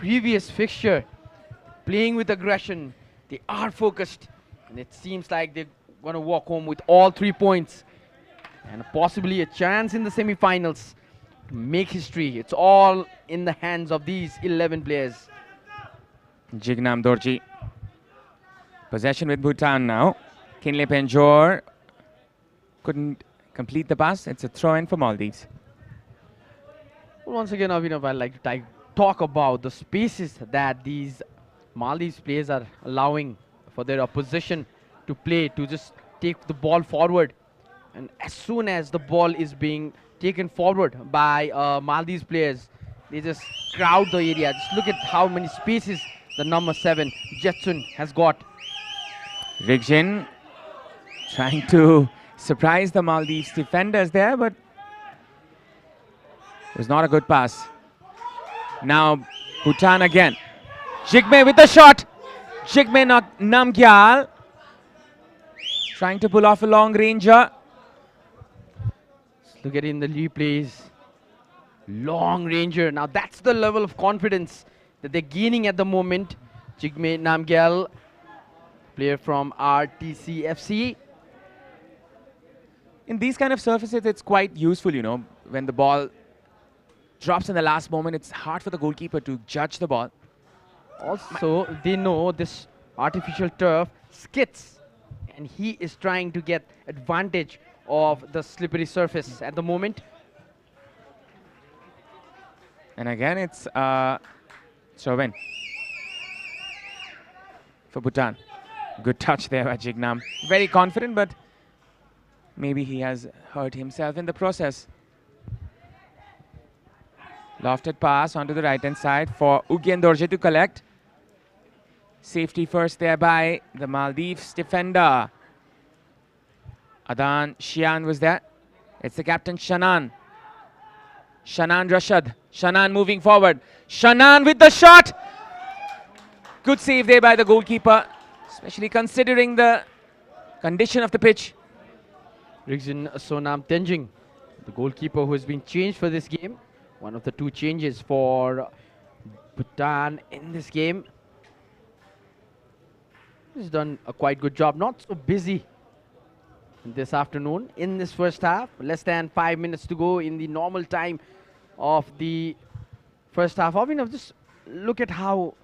previous fixture, playing with aggression. They are focused, and it seems like they're going to walk home with all 3 points and possibly a chance in the semi-finals to make history. It's all in the hands of these 11 players. Jignam Dorji. Possession with Bhutan now. Kinle Penjor couldn't complete the pass. It's a throw-in for Maldives. Well, once again, Abhinav, I'd like to talk about the spaces that these Maldives players are allowing for their opposition to play, to just take the ball forward. And as soon as the ball is being taken forward by Maldives players, they just crowd the area. Just look at how many spaces the number 7, Jetsun, has got. Rigjin trying to surprise the Maldives defenders there, but it was not a good pass. Now Bhutan again. Jigme with the shot. Jigme not Namgyal. Trying to pull off a long ranger. Look at it in the replays. Long ranger. Now that's the level of confidence that they're gaining at the moment. Jigme Namgyal, player from RTCFC. In these kind of surfaces, it's quite useful, you know, when the ball drops in the last moment. It's hard for the goalkeeper to judge the ball. Also, they know this artificial turf skids, and he is trying to get advantage of the slippery surface at the moment. And again, it's throw-in for Bhutan. Good touch there by Jignam. Very confident, but maybe he has hurt himself in the process. Lofted pass onto the right-hand side for Ugyen Dorje to collect. Safety first there by the Maldives defender. Adan Shian was there. It's the captain Shanan. Shanan Rashad. Shanan moving forward. Shanan with the shot. Good save there by the goalkeeper, especially considering the condition of the pitch. Rigzin Sonam Tenjing, the goalkeeper who has been changed for this game. One of the 2 changes for Bhutan in this game. He's done a quite good job. Not so busy this afternoon in this first half. Less than 5 minutes to go in the normal time of the first half. Just look at how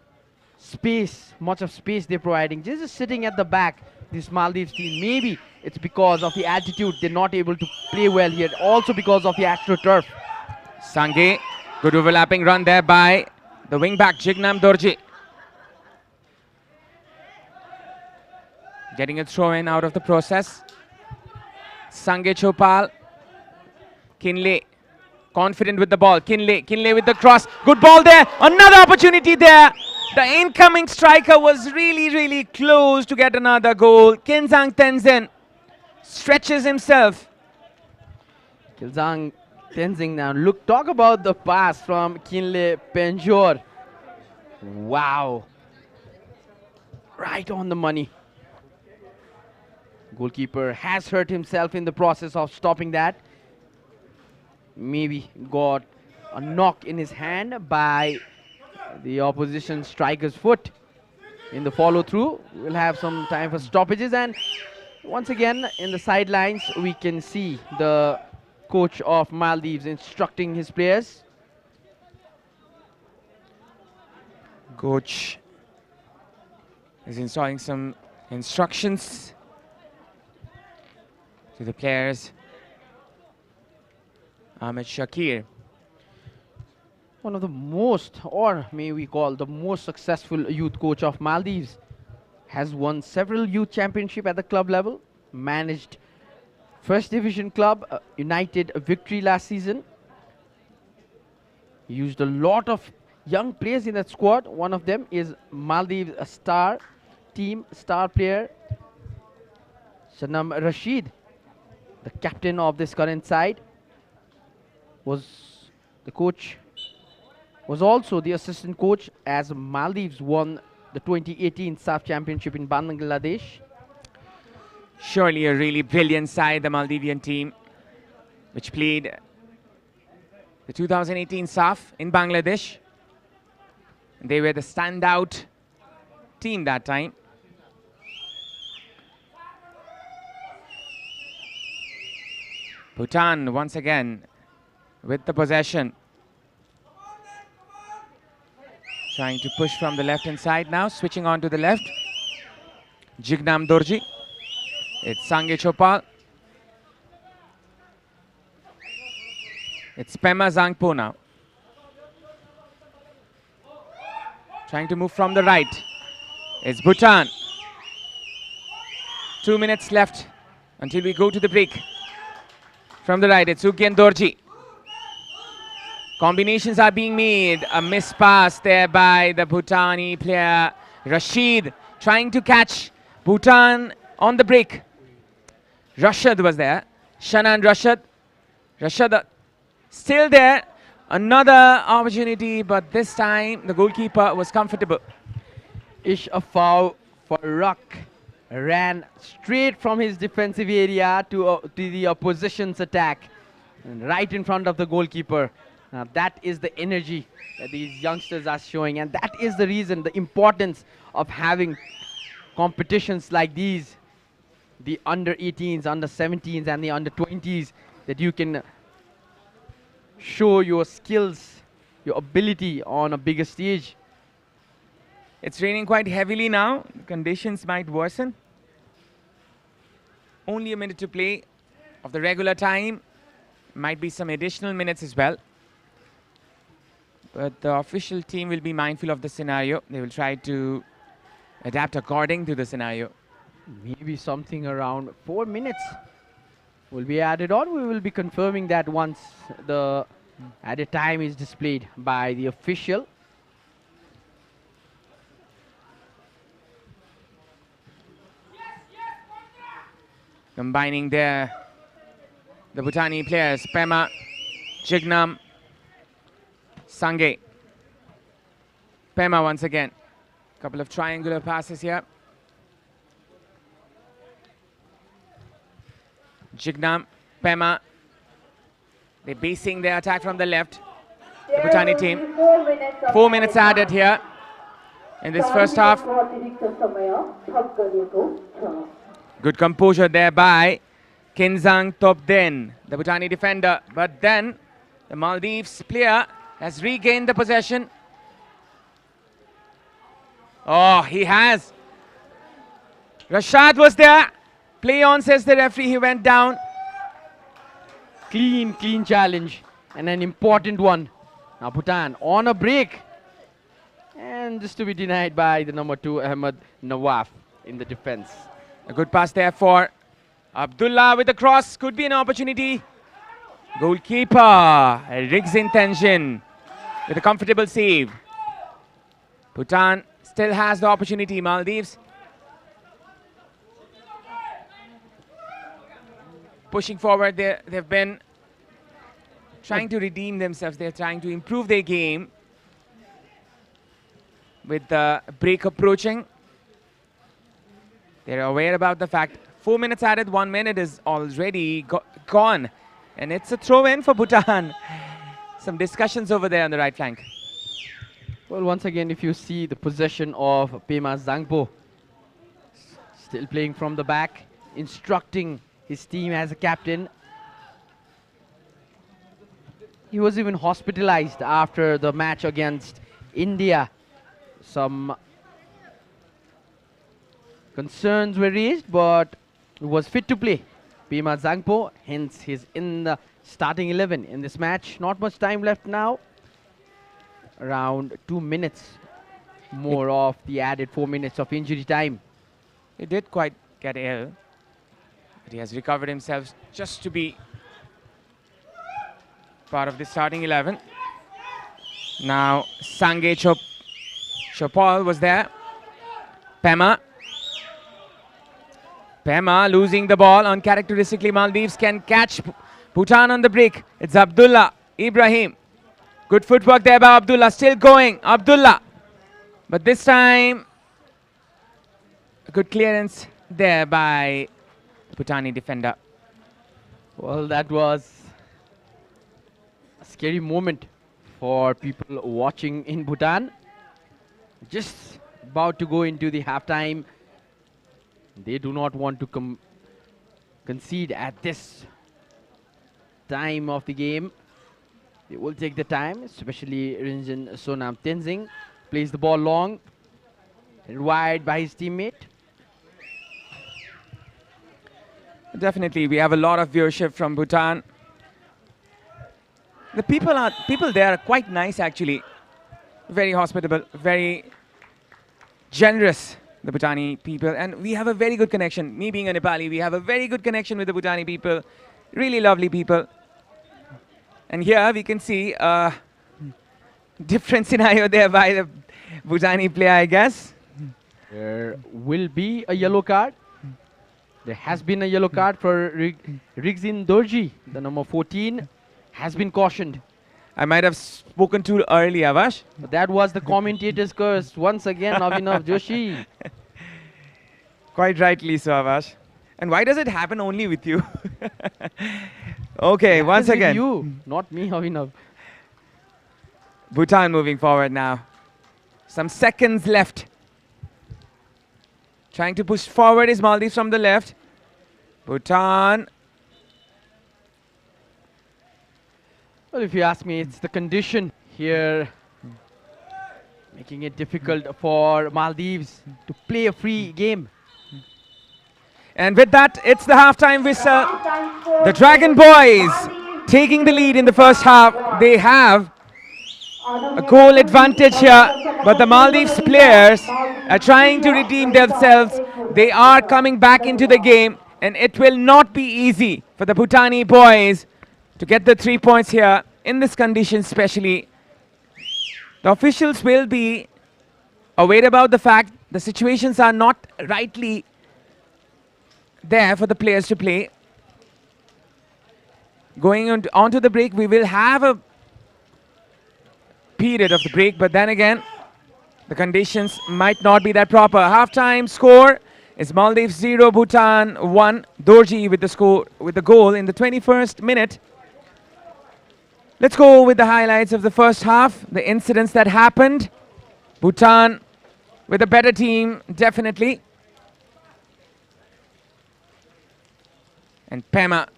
much of space they're providing. Just sitting at the back, this Maldives team. Maybe it's because of the altitude they're not able to play well here. Also because of the AstroTurf. Sange, good overlapping run there by the wing-back Jignam Dorje. Getting a throw-in out of the process. Sange Chopal. Kinle, confident with the ball. Kinle with the cross. Good ball there. Another opportunity there. The incoming striker was really close to get another goal. Kinzang Tenzin stretches himself. Kinzang Tenzing now. Talk about the pass from Kinle Penjor. Wow. Right on the money. Goalkeeper has hurt himself in the process of stopping that. Maybe got a knock in his hand by the opposition striker's foot in the follow-through. We'll have some time for stoppages, and once again in the sidelines we can see the coach of Maldives instructing his players. Coach is installing some instructions to the players. Ahmed Shakir, one of the most, or may we call the most successful youth coach of Maldives, has won several youth championship at the club level, managed first division club United Victory last season, used a lot of young players in that squad. One of them is Maldives star player Sanam Rashid, the captain of this current side. The coach was also the assistant coach as Maldives won the 2018 SAFF Championship in Bangladesh. surely a really brilliant side, the Maldivian team, which played the 2018 SAFF in Bangladesh. They were the standout team that time. Bhutan once again with the possession. Trying to push from the left-hand side now, switching on to the left. Jignam Dorji. It's Sange Chopal. It's Pema Zangpo now. Trying to move from the right. It's Bhutan. 2 minutes left until we go to the break. From the right, it's Ugyen Dorji. Combinations are being made. A miss pass there by the Bhutani player. Rashid trying to catch Bhutan on the break. Rashad was there. Shanan Rashad. Rashad still there. Another opportunity, but this time the goalkeeper was comfortable. Ishafau Farrak ran straight from his defensive area to the opposition's attack, and right in front of the goalkeeper. That is the energy that these youngsters are showing, and that is the reason, the importance of having competitions like these, the under-18s, under-17s, and the under-20s, that you can show your skills, your ability on a bigger stage. It's raining quite heavily now. The conditions might worsen. Only a minute to play of the regular time. Might be some additional minutes as well. But the official team will be mindful of the scenario. They will try to adapt according to the scenario. Maybe something around 4 minutes will be added on. We will be confirming that once the added time is displayed by the official. Combining there the Bhutani players, Pema, Jignam, Sange. Pema once again. Couple of triangular passes here. Jignam, Pema. They're basing their attack from the left. The Bhutani team. 4 minutes added here in this first half. Good composure there by Kinzang Topden, the Bhutani defender. But then the Maldives player has regained the possession. Oh, he has. Rashad was there. Play on, says the referee. He went down. Clean challenge, and an important one. Now Bhutan on a break, and just to be denied by the number 2 Ahmed Nawaf in the defense. A good pass there for Abdullah with the cross. Could be an opportunity. Goalkeeper rigs intention with a comfortable save. Bhutan still has the opportunity. Maldives pushing forward. They've been trying to redeem themselves. They're trying to improve their game with the break approaching. They're aware about the fact 4 minutes added, 1 minute is already gone. And it's a throw-in for Bhutan. Some discussions over there on the right flank. Well, once again, if you see the possession of Pema Zangpo, still playing from the back, instructing his team as a captain. He was even hospitalized after the match against India. Some concerns were raised, but he was fit to play. Pema Zangpo, hence he's in the starting 11 in this match. Not much time left now. Around 2 minutes more of the added 4 minutes of injury time. He did quite get ill, but he has recovered himself just to be part of the starting 11. Now Sange Chopal was there. Pema losing the ball. Uncharacteristically, Maldives can catch Bhutan on the break. It's Abdullah Ibrahim. Good footwork there by Abdullah. Still going. Abdullah. But this time, a good clearance there by the Bhutani defender. Well, that was a scary moment for people watching in Bhutan. just about to go into the halftime. They do not want to concede at this time of the game. They will take the time, especially Rinjin Sonam Tenzing plays the ball long and wide by his teammate. Definitely, we have a lot of viewership from Bhutan. The people there are quite nice actually. Very hospitable, very generous, the Bhutani people, and we have a very good connection. Me being a Nepali, we have a very good connection with the Bhutani people. Really lovely people. And here we can see a different scenario there by the Bhutani player, I guess. There will be a yellow card. There has been a yellow card for Rigzin Dorji, the number 14, has been cautioned. I might have spoken too early, Avash. But that was the commentator's curse once again, Abhinav Joshi. Quite rightly so, Avash. And why does it happen only with you? Okay, once With again. you, not me, Abhinav. Bhutan moving forward now. Some seconds left. Trying to push forward is Maldives from the left. Bhutan. Well, if you ask me, it's the condition here making it difficult for Maldives to play a free game. And with that, it's the halftime whistle. The Dragon Boys taking the lead in the first half. They have a goal advantage here, but the Maldives players are trying to redeem themselves. They are coming back into the game, and it will not be easy for the Bhutani boys to get the 3 points here in this condition especially. The officials will be aware about the fact the situations are not rightly there for the players to play. Going on to the break, we will have a period of the break, but then again, the conditions might not be that proper. Halftime score is Maldives 0, Bhutan 1. Dorji with the goal in the 21st minute. Let's go with the highlights of the first half, the incidents that happened. Bhutan with a better team, definitely. And Pema,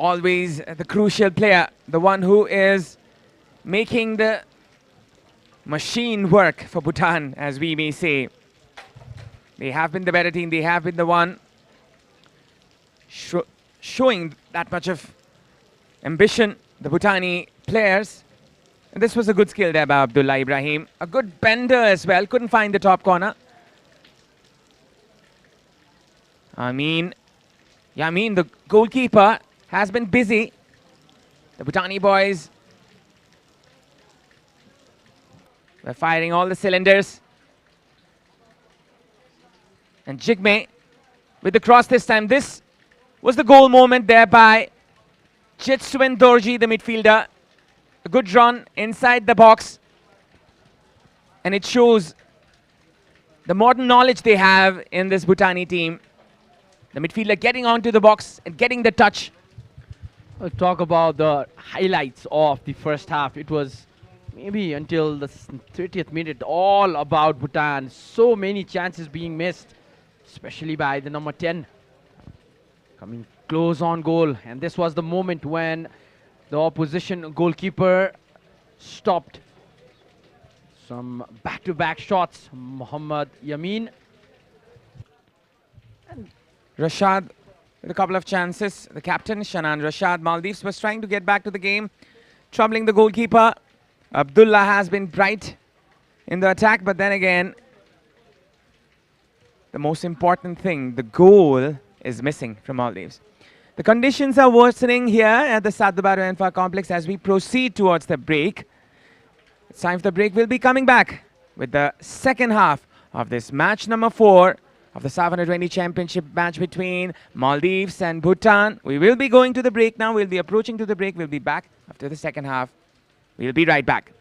always the crucial player, the one who is making the machine work for Bhutan, as we may say. They have been the better team. They have been the one showing that much of ambition, the Bhutani players. And this was a good skill there by Abdullah Ibrahim. A good bender as well. Couldn't find the top corner. Yamin, the goalkeeper, has been busy. The Bhutani boys were firing all the cylinders. And Jigme with the cross this time. This was the goal moment there by Chitswin Dorji, the midfielder. A good run inside the box. And it shows the modern knowledge they have in this Bhutani team. The midfielder getting onto the box and getting the touch. We'll talk about the highlights of the first half. It was maybe until the 30th minute all about Bhutan. So many chances being missed, especially by the number 10. Coming close on goal. And this was the moment when the opposition goalkeeper stopped some back-to-back shots. Muhammad Yamin. Rashad with a couple of chances. The captain, Shanan Rashad, Maldives, was trying to get back to the game, troubling the goalkeeper. Abdullah has been bright in the attack, but then again, the most important thing, the goal is missing from Maldives. The conditions are worsening here at the Sadhubaru Enfa complex as we proceed towards the break. It's time for the break. We'll be coming back with the second half of this match number 4 of the SAFF Under-20 Championship match between Maldives and Bhutan. We will be going to the break now. We'll be approaching to the break. We'll be back after the second half. We'll be right back.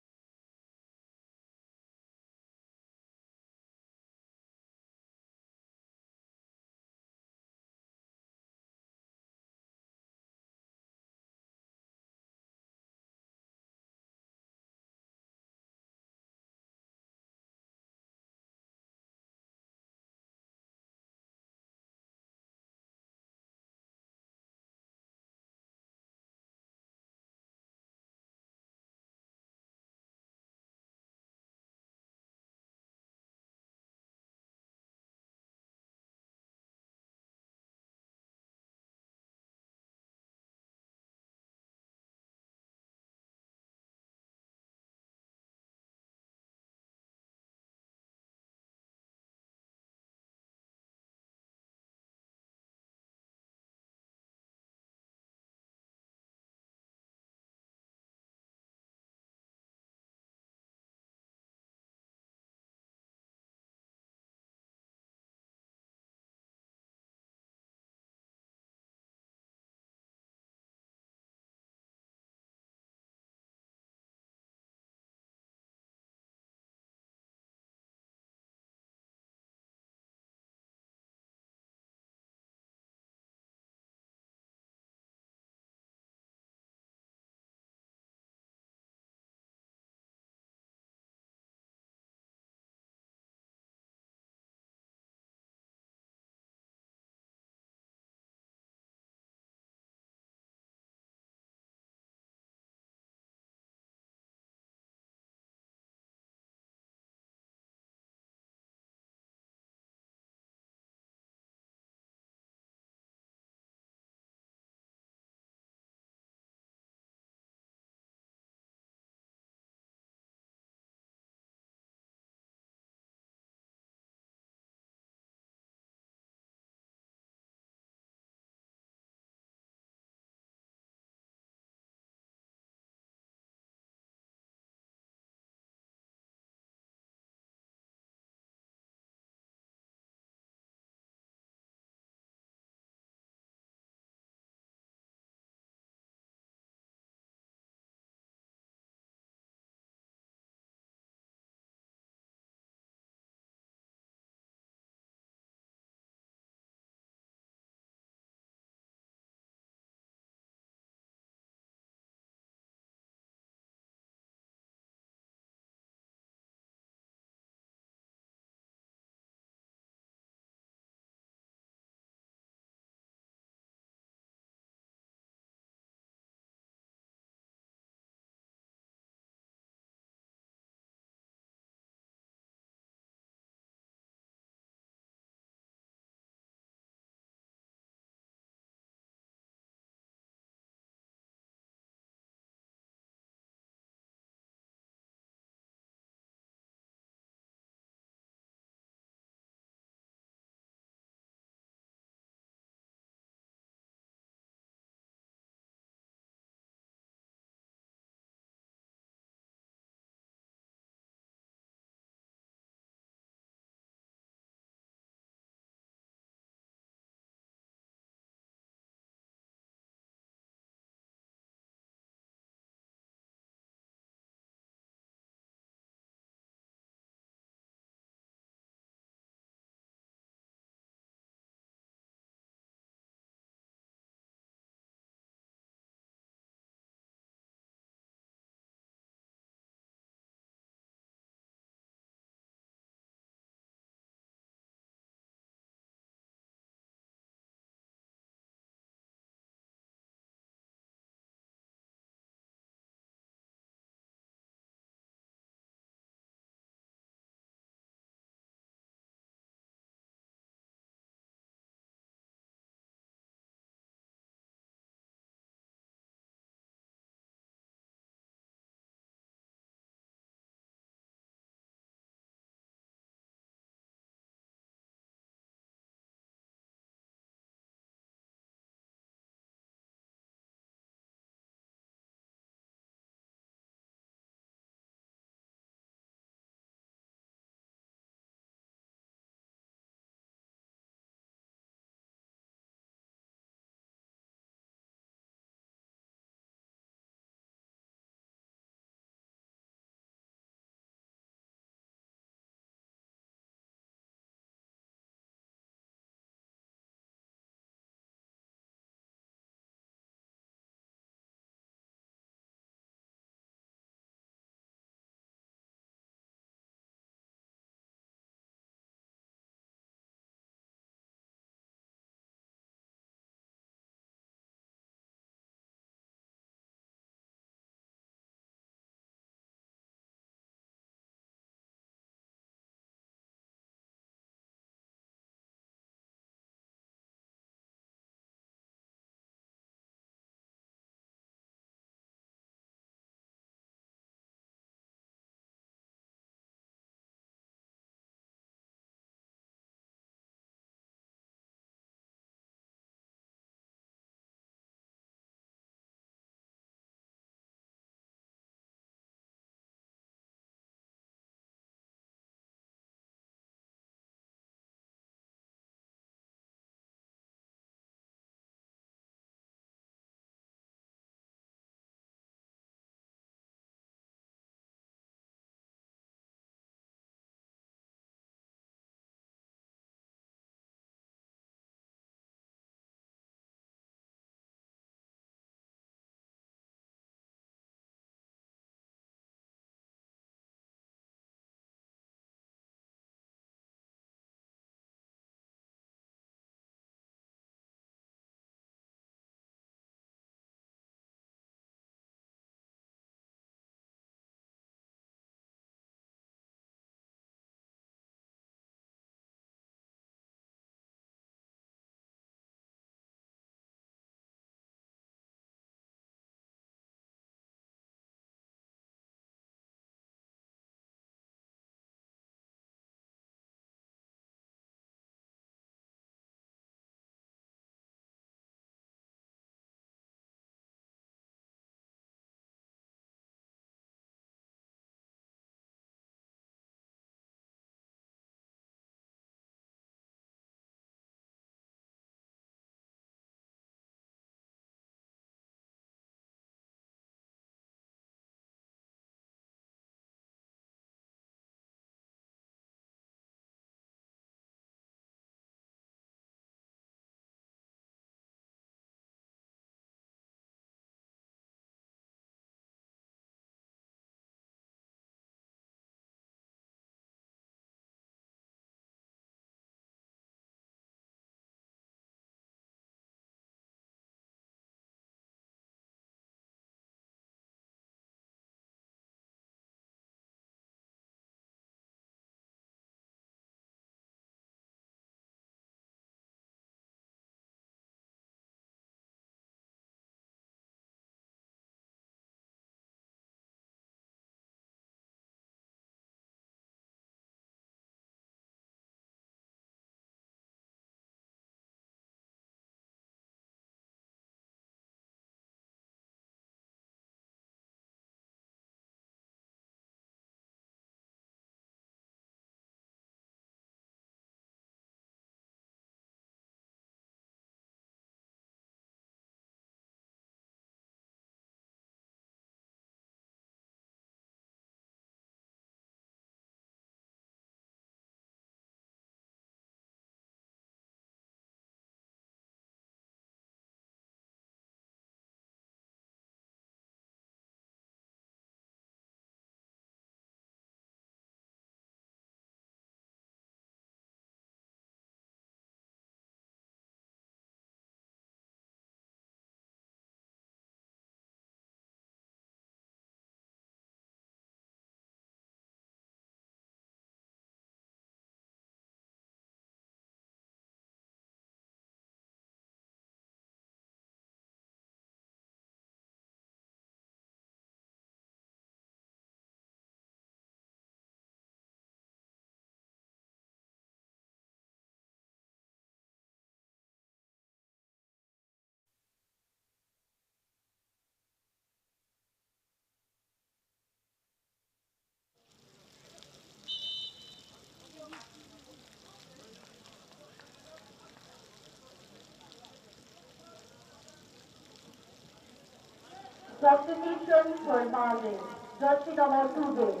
Substitution for Maldives. Jersey number 2 game.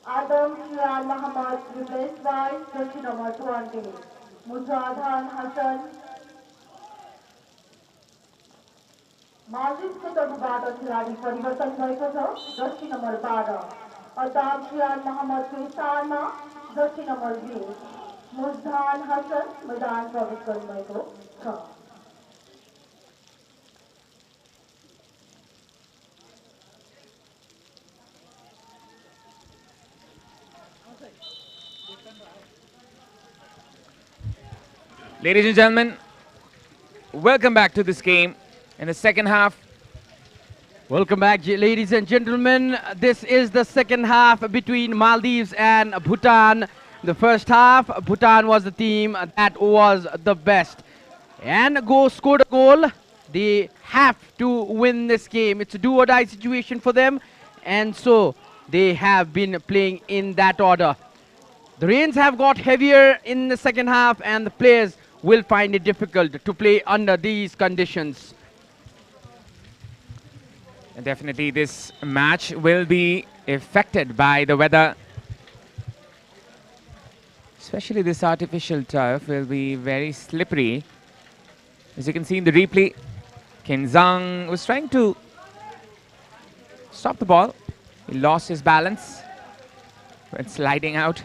Adam Shiran Muhammad replaced by jersey number 20. Mujadhan Hassan. माल्दिभ्सको तर्फबाट खेलाडी परिवर्तन भएको छ Jersey number 12 अदाब शियान मोहम्मदको स्थानमा Jersey number 20 मुजदान Hasan मैदान प्रवेश गर्नुभएको छ। Ladies and gentlemen, welcome back to this game. In the second half, Welcome back, ladies and gentlemen. This is the second half between Maldives and Bhutan. The first half, Bhutan was the team that was the best. And scored a goal. They have to win this game. It's a do-or-die situation for them. And so they have been playing in that order. The rains have got heavier in the second half and the players will find it difficult to play under these conditions. and definitely this match will be affected by the weather. Especially this artificial turf will be very slippery. As you can see in the replay, Kenzang was trying to stop the ball. He lost his balance when sliding out.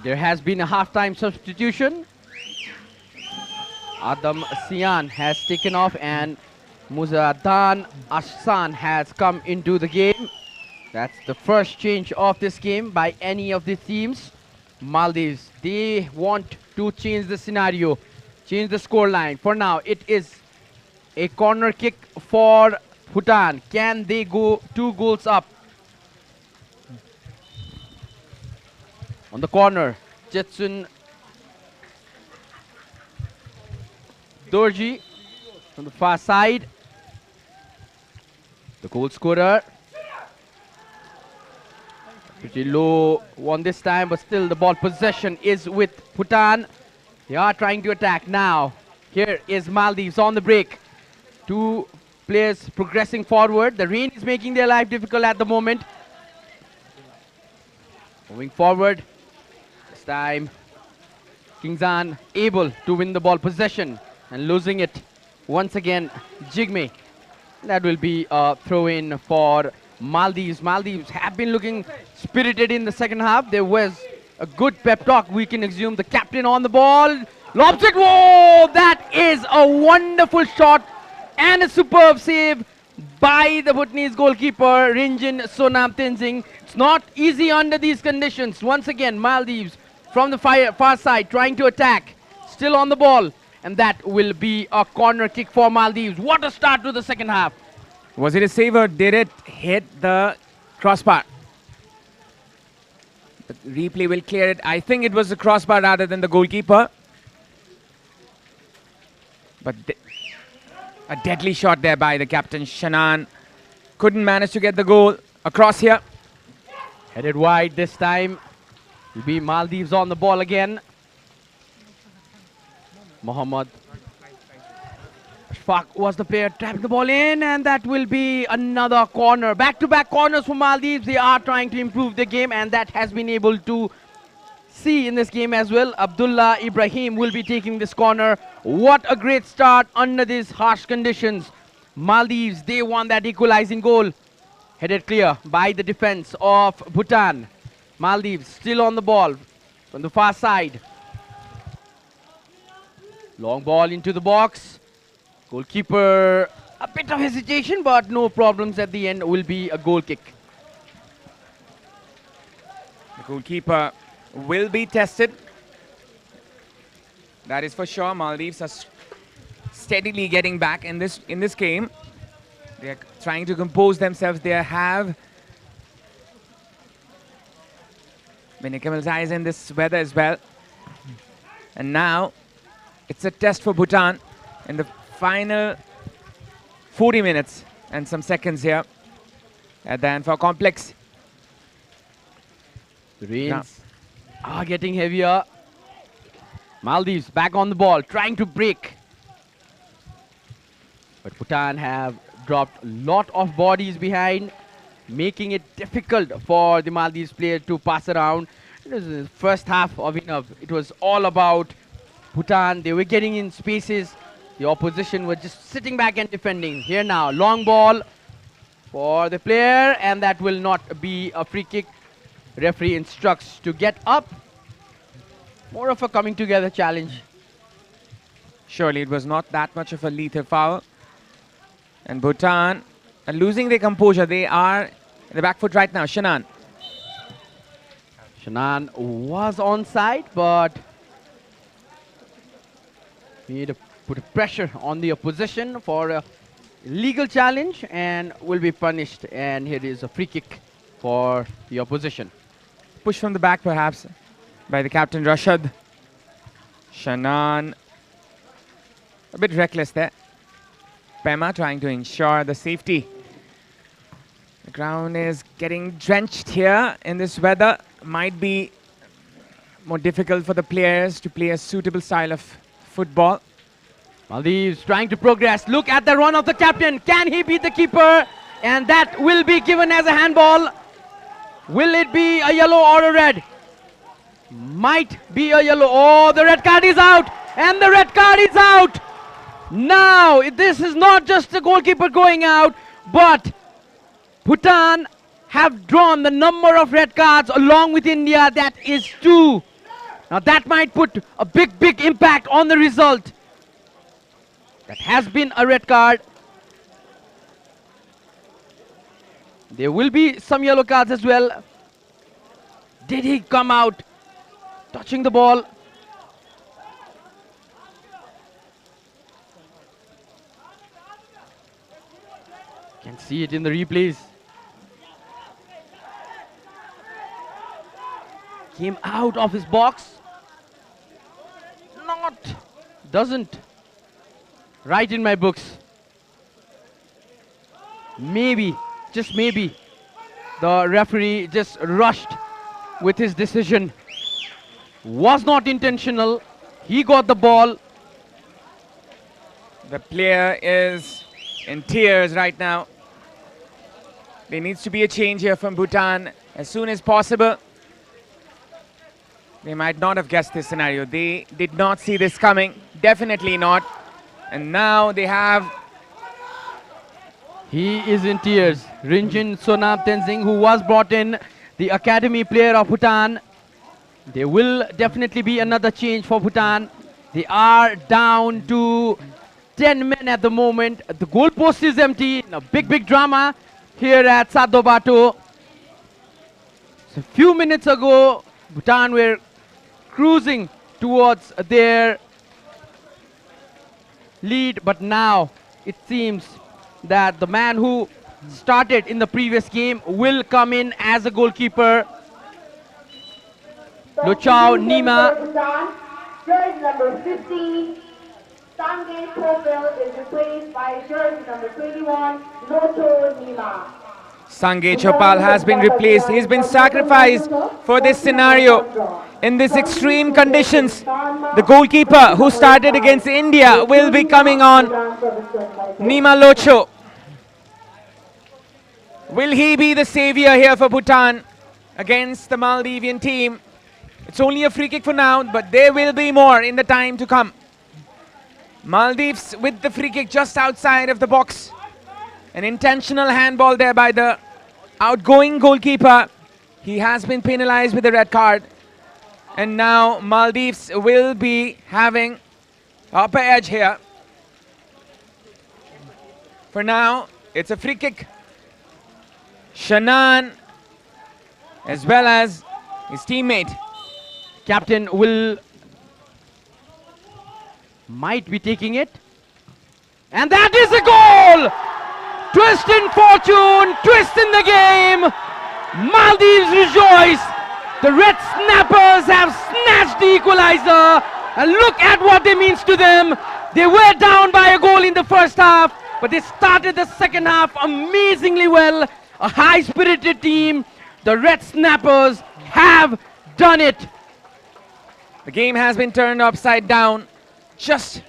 There has been a half-time substitution. Adam Sian has taken off and Muzadan Ashsan has come into the game. That's the first change of this game by any of the teams. Maldives, they want to change the scenario, change the scoreline. For now, it is a corner kick for Bhutan. Can they go 2 goals up? On the corner, Jetsun Dorji from the far side. The goal scorer. Pretty low one this time, but still the ball possession is with Bhutan. They are trying to attack now. Here is Maldives on the break. 2 players progressing forward. The rain is making their life difficult at the moment. Moving forward. This time, Kingzan able to win the ball possession and losing it once again. Jigme. That will be a throw-in for Maldives. Maldives have been looking spirited in the second half. There was a good pep talk. We can assume the captain on the ball. Lobs it. Whoa! That is a wonderful shot and a superb save by the Bhutanese goalkeeper, Rinjin Sonam Tenzing. It's not easy under these conditions. Once again, Maldives from the far side trying to attack. Still on the ball. And that will be a corner kick for Maldives. What a start to the second half. Was it a save or did it hit the crossbar? The replay will clear it. I think it was the crossbar rather than the goalkeeper. But a deadly shot there by the captain, Shanan. Couldn't manage to get the goal across here. Headed wide this time. Will be Maldives on the ball again. Mohammad Ashfaq was the player trapping the ball in, and that will be another corner. Back-to-back corners for Maldives. They are trying to improve the game, and that has been able to see in this game as well. Abdullah Ibrahim will be taking this corner. What a great start under these harsh conditions. Maldives, they won that equalizing goal. Headed clear by the defense of Bhutan. Maldives still on the ball from the far side. Long ball into the box. Goalkeeper, a bit of hesitation, but no problems at the end. Will be a goal kick. The goalkeeper will be tested. That is for sure. Maldives are steadily getting back in this game. They are trying to compose themselves. They have been acclimatized in this weather as well. And now it's a test for Bhutan in the final 40 minutes and some seconds here at the Anpha complex. The rains are getting heavier. Maldives back on the ball, trying to break. But Bhutan have dropped a lot of bodies behind, making it difficult for the Maldives player to pass around. It was the first half of it was all about Bhutan. They were getting in spaces. The opposition were just sitting back and defending. Here now, long ball for the player, and that will not be a free kick. Referee instructs to get up. More of a coming together challenge. Surely it was not that much of a lethal foul. And Bhutan are losing their composure. They are in the back foot right now. Shannan. Shannan was onside, but need to put pressure on the opposition for a legal challenge and will be punished. And here is a free kick for the opposition. Push from the back perhaps by the captain Rashad. Shannan a bit reckless there. Pema trying to ensure the safety. The ground is getting drenched here in this weather. Might be more difficult for the players to play a suitable style of football. Maldives trying to progress. Look at the run of the captain. Can he beat the keeper? And that will be given as a handball. Will it be a yellow or a red? Might be a yellow. Oh, the red card is out. And the red card is out. Now, this is not just the goalkeeper going out, but Bhutan have drawn the number of red cards along with India. That is 2. Now, that might put a big impact on the result. That has been a red card. There will be some yellow cards as well. Did he come out touching the ball? Can see it in the replays. Came out of his box. Doesn't. Right in my books. Maybe, just maybe, the referee just rushed with his decision. Was not intentional. He got the ball. The player is in tears right now. There needs to be a change here from Bhutan as soon as possible. They might not have guessed this scenario. They did not see this coming. Definitely not. And now they have... He is in tears. Rinjin Sonam Tenzing, who was brought in, the academy player of Bhutan. There will definitely be another change for Bhutan. They are down to 10 men at the moment. The goal post is empty. A big drama here at Sadobato. So a few minutes ago, Bhutan were cruising towards their lead, but now it seems that the man who started in the previous game will come in as a goalkeeper. Lochao Nima. Jersey number 15, Sange Tofel is replaced by jersey number 21, Lochao Nima. Sange Chopal has been replaced. He's been sacrificed for this scenario. In these extreme conditions, the goalkeeper who started against India will be coming on. Nima Locho. Will he be the savior here for Bhutan against the Maldivian team? It's only a free kick for now, but there will be more in the time to come. Maldives with the free kick just outside of the box. An intentional handball there by the outgoing goalkeeper. He has been penalized with a red card. And now Maldives will be having upper edge here. For now, it's a free kick. Shannan, as well as his teammate. Captain might be taking it. And that is a goal! Twist in fortune, twist in the game. Maldives rejoice. The Red Snappers have snatched the equalizer. And look at what it means to them. They were down by a goal in the first half, but they started the second half amazingly well. A high-spirited team. The Red Snappers have done it. The game has been turned upside down just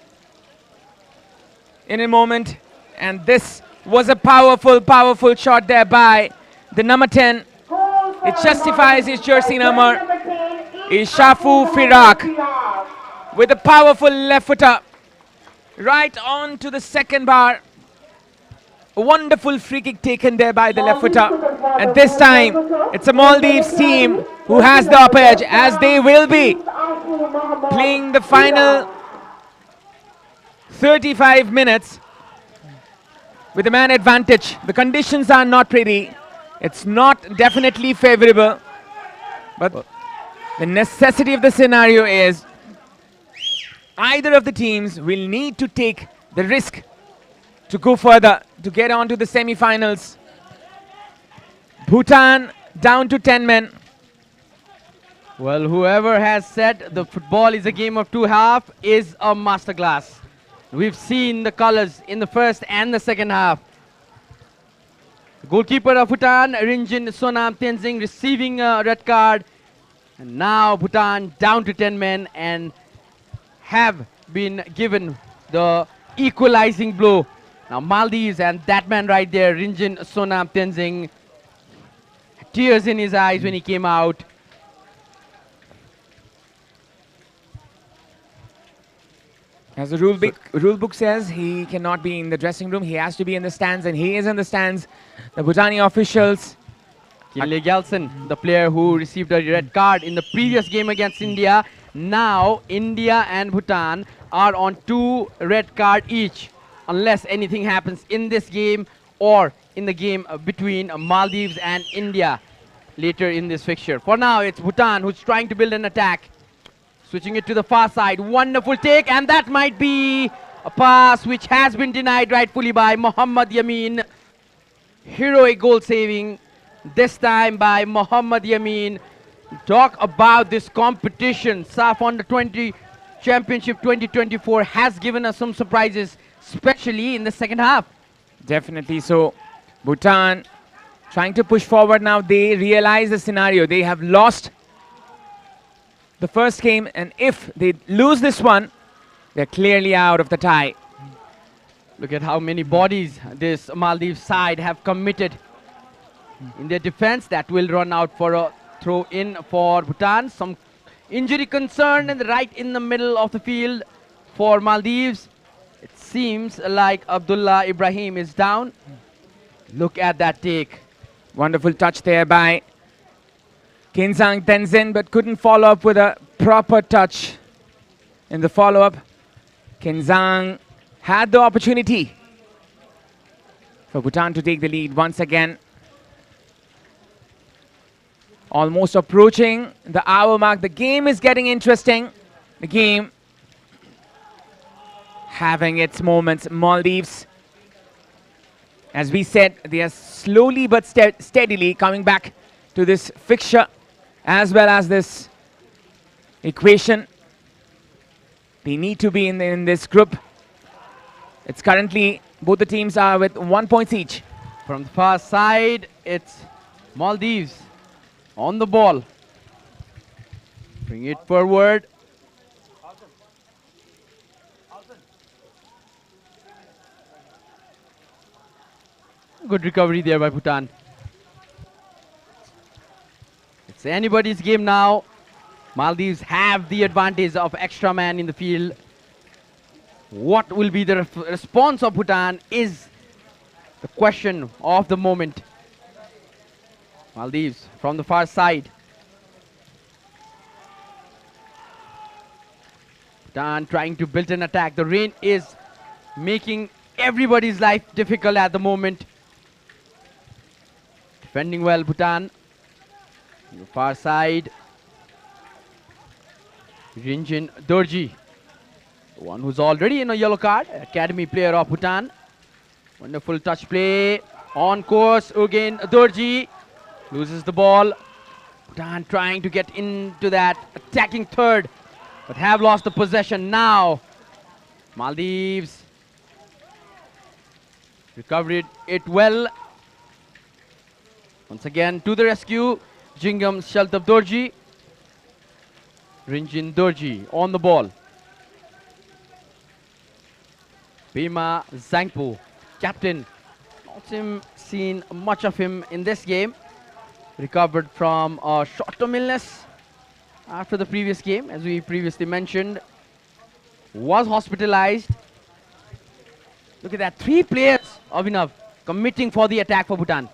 in a moment, and this was a powerful, powerful shot there by the number 10. It justifies his jersey number. Is Shafu Firak with a powerful left footer right on to the second bar. A wonderful free kick taken there by the left footer. And this time, it's a Maldives team who has the upper edge, as they will be playing the final 35 minutes with a man advantage. The conditions are not pretty. It's not definitely favorable. But the necessity of the scenario is either of the teams will need to take the risk to go further, to get on to the semi-finals. Bhutan down to 10 men. Well, whoever has said the football is a game of two halves is a masterclass. We've seen the colors in the first and the second half. Goalkeeper of Bhutan, Rinjin Sonam Tenzing, receiving a red card. And now Bhutan down to 10 men and have been given the equalizing blow. Now Maldives and that man right there, Rinjin Sonam Tenzing, tears in his eyes when he came out. As the rule book says, he cannot be in the dressing room. He has to be in the stands, and he is in the stands. The Bhutani officials. Kinley Galson, the player who received a red card in the previous game against India. Now India and Bhutan are on 2 red cards each, unless anything happens in this game or in the game between Maldives and India later in this fixture. For now, it's Bhutan who's trying to build an attack. Switching it to the far side. Wonderful take, and that might be a pass which has been denied rightfully by Mohammad Yamin. Heroic goal saving, this time by Mohammad Yamin. Talk about this competition. SAFF Under 20 Championship 2024 has given us some surprises, especially in the second half. Definitely so. Bhutan trying to push forward now. They realize the scenario. They have lost the first game, and if they lose this one, they're clearly out of the tie. Look at how many bodies this Maldives side have committed in their defense. That will run out for a throw in for Bhutan. Some injury concern and right in the middle of the field for Maldives. It seems like Abdullah Ibrahim is down. Look at that take. Wonderful touch there by Kinzang Tenzin, but couldn't follow up with a proper touch in the follow-up. Kinzang had the opportunity for Bhutan to take the lead once again. Almost approaching the hour mark. The game is getting interesting. The game having its moments. Maldives, as we said, they are slowly but steadily coming back to this fixture as well as this equation. They need to be in this group. It's currently, both the teams are with 1 point each. From the far side, it's Maldives on the ball. Bring it forward. Good recovery there by Bhutan. It's anybody's game now. Maldives have the advantage of extra man in the field. What will be the response of Bhutan is the question of the moment. Maldives from the far side. Bhutan trying to build an attack. The rain is making everybody's life difficult at the moment. Defending well, Bhutan. On the far side, Rinjin Dorji, the one who's already in a yellow card, academy player of Bhutan. Wonderful touch play on course. Again, Dorji loses the ball. Bhutan trying to get into that attacking third, but have lost the possession now. Maldives recovered it well. Once again to the rescue, Jingam Shaltab Dorji. Rinjin Dorji on the ball. Bima Zangpo, captain Seen much of him in this game. Recovered from a short-term illness after the previous game, as we previously mentioned. Was hospitalized. Look at that, 3 players, Abhinav, committing for the attack for Bhutan.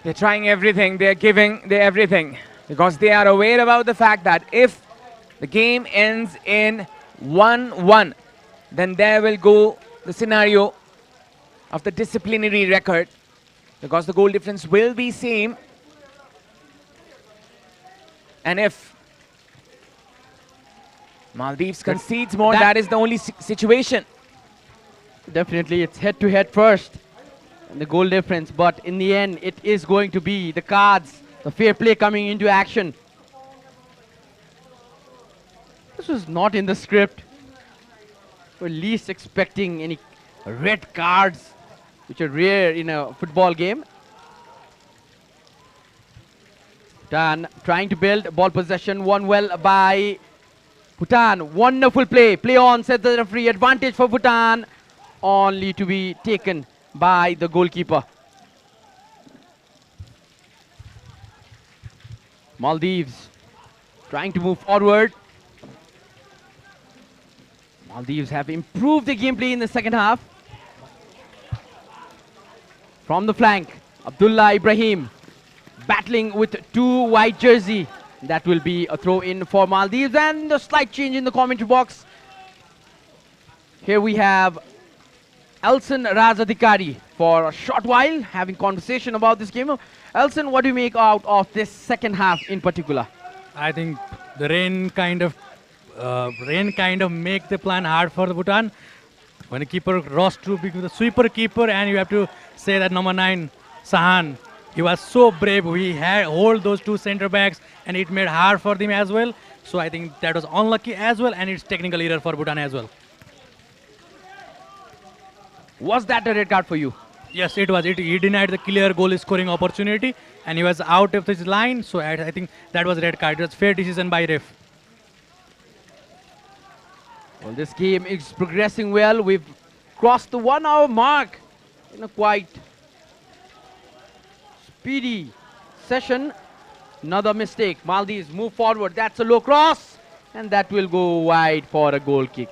They're trying everything, they're giving their everything, because they are aware about the fact that if the game ends in 1-1, then there will go the scenario of the disciplinary record, because the goal difference will be same. And if Maldives concedes more, that is the only situation. Definitely, it's head-to-head first, and the goal difference. But in the end, it is going to be the cards, the fair play coming into action. This was not in the script. We're least expecting any red cards, which are rare in a football game. Bhutan trying to build ball possession, won well by Bhutan. Wonderful play. Play on, said the referee. Advantage for Bhutan, only to be taken by the goalkeeper. Maldives trying to move forward. Maldives have improved the gameplay in the second half. From the flank, Abdullah Ibrahim battling with 2 white jersey. That will be a throw in for Maldives, and a slight change in the commentary box. Here we have Elson Razadikari for a short while having conversation about this game. Elson, what do you make out of this second half in particular? I think the rain kind of make the plan hard for the Bhutan. When the keeper rose to be the sweeper keeper, and you have to say that number 9 Sahan, he was so brave. He had hold those 2 center backs, and it made hard for them as well. So I think that was unlucky as well, and it's technical error for Bhutan as well. Was that a red card for you? Yes, it was. He denied the clear goal scoring opportunity, and he was out of his line. So I think that was a red card. It was fair decision by ref. Well, this game is progressing well. We've crossed the 1 hour mark in a quite speedy session. Another mistake. Maldives move forward. That's a low cross, and that will go wide for a goal kick.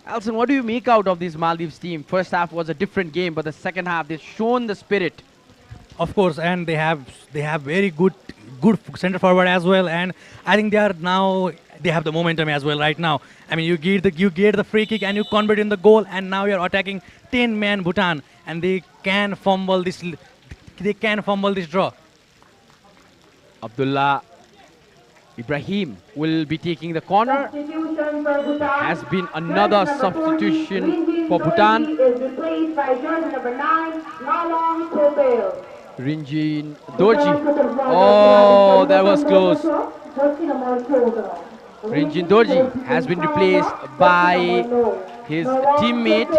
Alson, what do you make out of this Maldives team? First half was a different game, but the second half, they've shown the spirit. Of course, and they have very good center forward as well, and I think they have the momentum as well right now. I mean, you get the free kick and you convert in the goal, and now you're attacking 10-man Bhutan, and they can fumble this draw. Abdullah Ibrahim will be taking the corner. Has been another substitution for Bhutan. Rinjin Dorji. Oh, that was close. Rinjin Dorji has been replaced by his teammate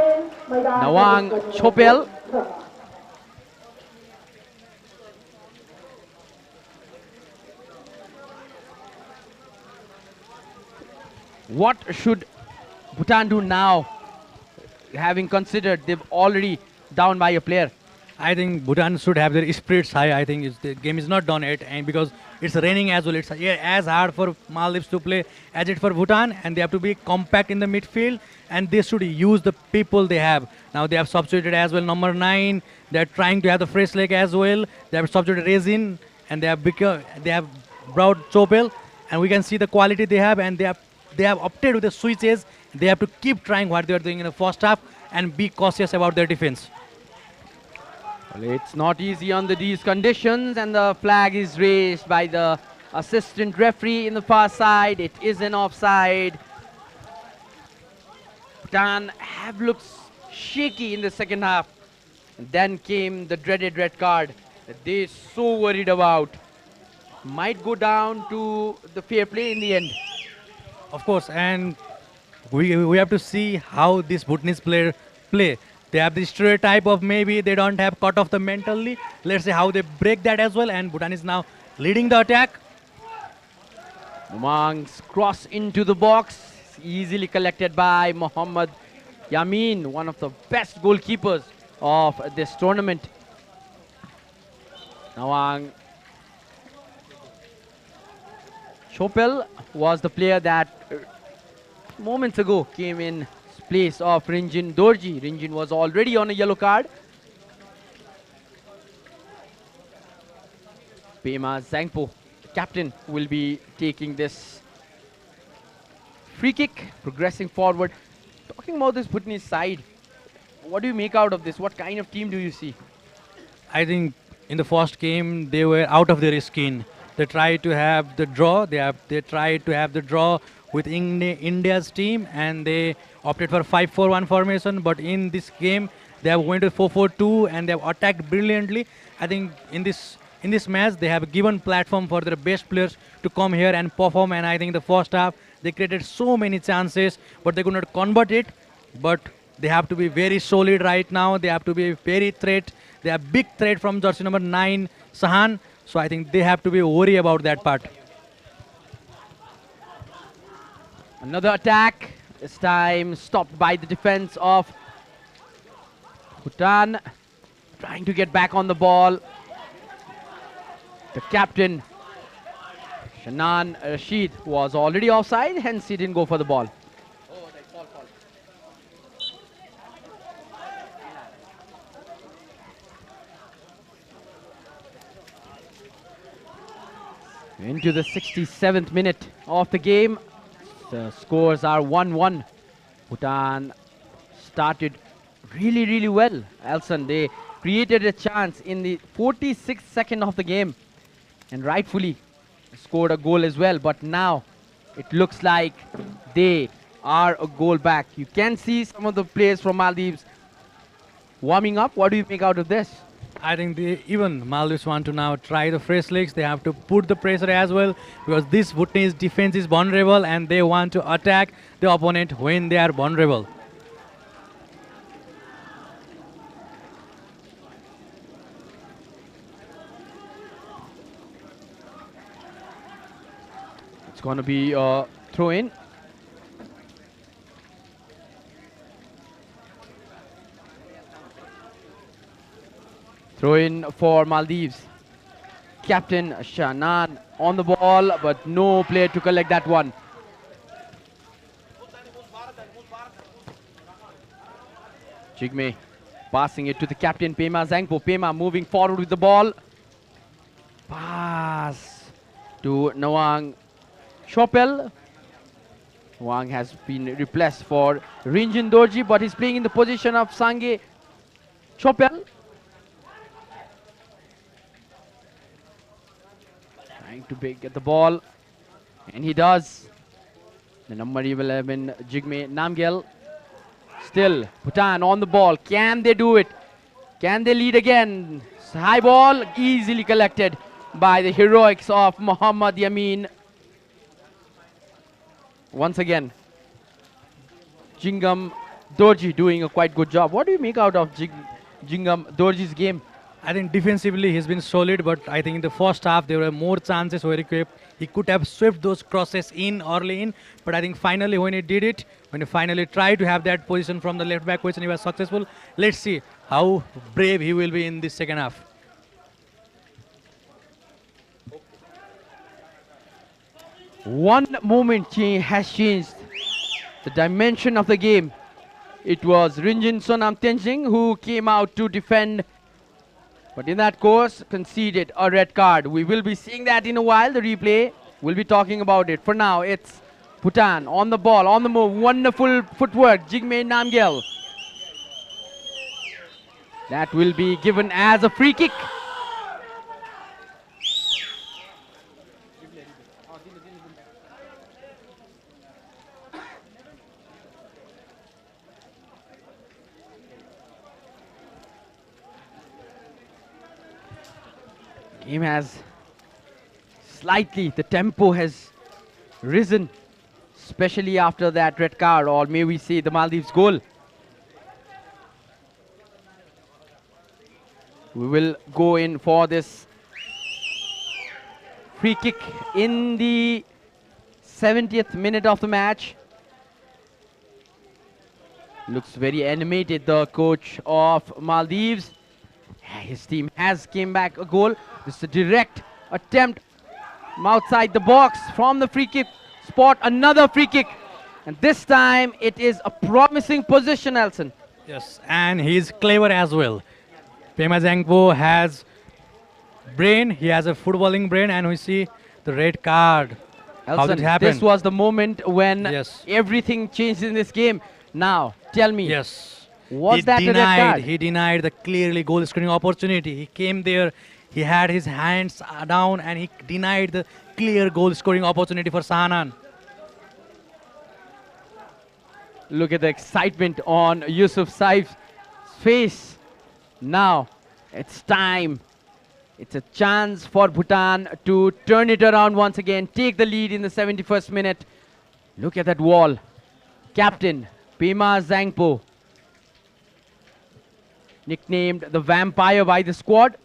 Nawang Chopel. What should Bhutan do now, having considered they've already down by a player? I think Bhutan should have their spirits high. I think the game is not done yet, and because it's raining as well, it's as hard for Maldives to play as it for Bhutan, and they have to be compact in the midfield, and they should use the people they have. Now they have substituted as well number 9. They're trying to have the fresh leg as well. They have substituted Rezin, and they have brought Chopel, and we can see the quality they have, and they have opted with the switches. They have to keep trying what they are doing in the first half and be cautious about their defense. Well, it's not easy under these conditions, and the flag is raised by the assistant referee in the far side. It is an offside. Bhutan have looked shaky in the second half. And then came the dreaded red card that they're so worried about. Might go down to the fair play in the end. Of course, and we have to see how these Bhutanese players play. They have the stereotype of maybe they don't have cut off the mentally. Let's see how they break that as well. And Bhutan is now leading the attack. Umang's cross into the box, easily collected by Mohammad Yamin, one of the best goalkeepers of this tournament. Nawang Chopel was the player that moments ago came in place of Rinjin Dorji. Rinjin was already on a yellow card. Pema Zangpo, captain, will be taking this free kick, progressing forward. Talking about this Bhutanese side, what do you make out of this? What kind of team do you see? I think in the first game they were out of their skin. They tried to have the draw. They tried to have the draw with India's team, and they opted for 5-4-1 formation. But in this game, they have went to 4-4-2, and they have attacked brilliantly. I think in this match, they have given platform for their best players to come here and perform. And I think the first half they created so many chances, but they could not convert it. But they have to be very solid right now. They have to be very threat. They have big threat from jersey number 9, Sahan. So I think they have to be worried about that part. Another attack, this time stopped by the defense of Bhutan. Trying to get back on the ball. The captain, Shanan Rashid, was already offside, hence he didn't go for the ball. Into the 67th minute of the game. The scores are 1-1. Bhutan started really well. Elson, they created a chance in the 46th second of the game and rightfully scored a goal as well. But now it looks like they are a goal back. You can see some of the players from Maldives warming up. What do you make out of this? I think even Maldives want to now try the fresh legs. They have to put the pressure as well, because this Bhutanese defense is vulnerable and they want to attack the opponent when they are vulnerable. It's going to be a throw in. Throw in for Maldives. Captain Shanan on the ball, but no player to collect that one. Jigme passing it to the captain Pema Zangpo. Pema moving forward with the ball. Pass to Nawang Chopel. Nawang has been replaced for Rinjin Dorji, but he's playing in the position of Sange Chopel. Trying to get the ball, and he does. The number 11, Jigme Namgyal. Still, Bhutan on the ball. Can they do it? Can they lead again? High ball, easily collected by the heroics of Muhammad Yamin. Once again, Jingam Dorji doing a quite good job. What do you make out of Jingam Dorji's game? I think defensively he's been solid, but I think in the first half there were more chances where he could have swept those crosses in early in. But I think finally when he did it, when he finally tried to have that position from the left back position, he was successful. Let's see how brave he will be in this second half. One moment has changed the dimension of the game. It was Rinjin Sonam Tenzing who came out to defend, but in that course conceded a red card. We will be seeing that in a while, the replay. We'll be talking about it. For now, it's Bhutan on the ball, on the move. Wonderful footwork, Jigme Namgyal. That will be given as a free kick. Game has slightly, the tempo has risen, especially after that red card, or may we say the Maldives goal. We will go in for this free kick in the 70th minute of the match. Looks very animated, the coach of Maldives. His team has came back a goal. This is a direct attempt from outside the box from the free kick spot. Another free kick. And this time it is a promising position, Elson. Yes, and he's clever as well. Pema Zangpo has brain, he has a footballing brain, and we see the red card. How did it Elson, happen? this was the moment when Yes. everything changed in this game. Now, tell me, Yes. was he that a red card? He denied the clearly goal scoring opportunity. He came there, he had his hands down, and he denied the clear goal scoring opportunity for Sahanan. Look at the excitement on Yusuf Saif's face. Now, it's time. It's a chance for Bhutan to turn it around once again, take the lead in the 71st minute. Look at that wall. Captain Pema Zangpo, nicknamed the Vampire by the squad,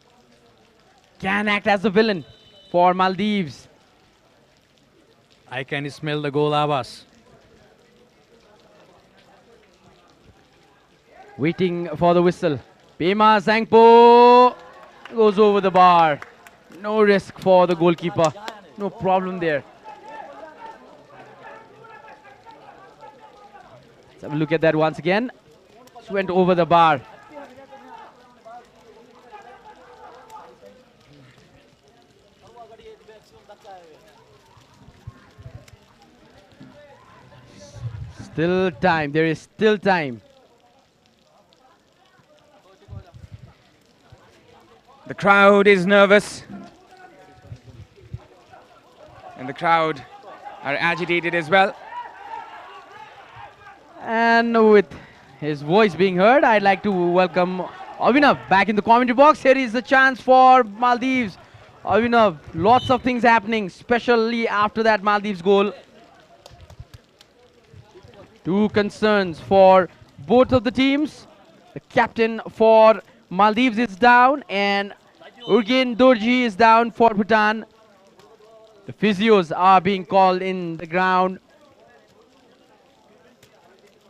can act as a villain for Maldives. I can smell the goal, Abbas. Waiting for the whistle. Pema Zangpo goes over the bar. No risk for the goalkeeper. No problem there. Let's have a look at that once again. Just went over the bar. Still time. There is still time. The crowd is nervous. And the crowd are agitated as well. And with his voice being heard, I'd like to welcome Avinav back in the commentary box. Here is the chance for Maldives. Avinav, lots of things happening, especially after that Maldives goal. Two concerns for both of the teams. The captain for Maldives is down and Urgen Dorji is down for Bhutan. The physios are being called in the ground.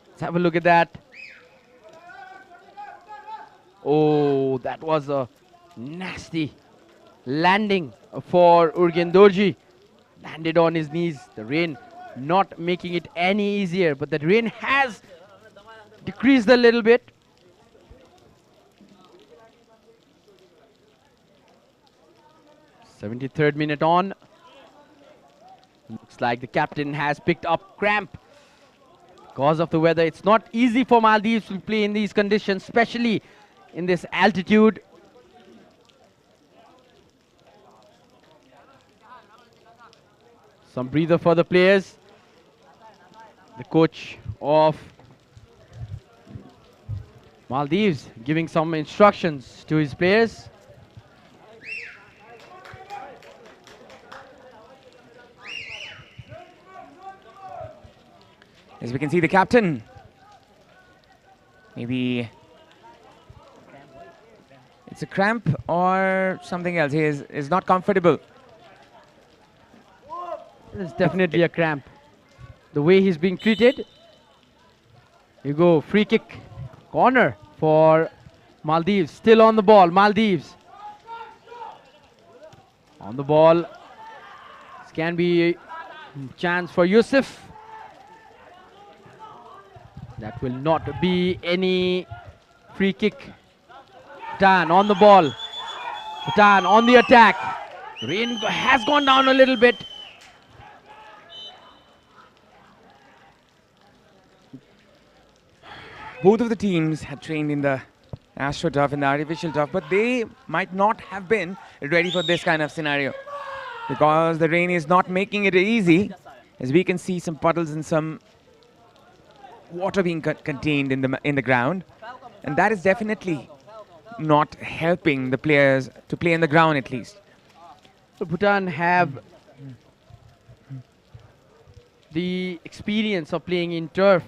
Let's have a look at that. Oh, that was a nasty landing for Urgen Dorji. Landed on his knees. The rain not making it any easier, but the rain has decreased a little bit. '73rd minute on. Looks like the captain has picked up cramp because of the weather. It's not easy for Maldives to play in these conditions, especially in this altitude. Some breather for the players. The coach of Maldives giving some instructions to his players. As we can see the captain. Maybe it's a cramp or something else. He is not comfortable. It's definitely a cramp. The way he's being treated. You go, free kick, corner for Maldives. Still on the ball, Maldives. On the ball. This can be a chance for Yusuf. That will not be any free kick. Bhutan on the ball. Bhutan on the attack. Rain has gone down a little bit. Both of the teams had trained in the AstroTurf and the artificial turf, but they might not have been ready for this kind of scenario because the rain is not making it easy. As we can see some puddles and some water being contained in the ground, and that is definitely not helping the players to play in the ground at least. So Bhutan have the experience of playing in turf,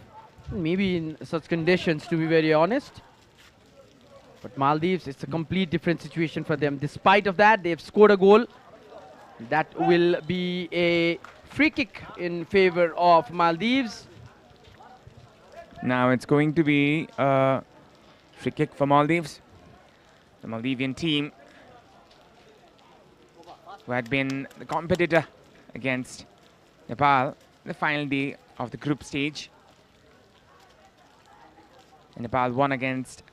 maybe in such conditions, to be very honest. But Maldives, it's a complete different situation for them. Despite of that, they've scored a goal. That will be a free kick in favor of Maldives. Now it's going to be a free kick for Maldives. The Maldivian team who had been the competitor against Nepal the final day of the group stage. And Nepal won against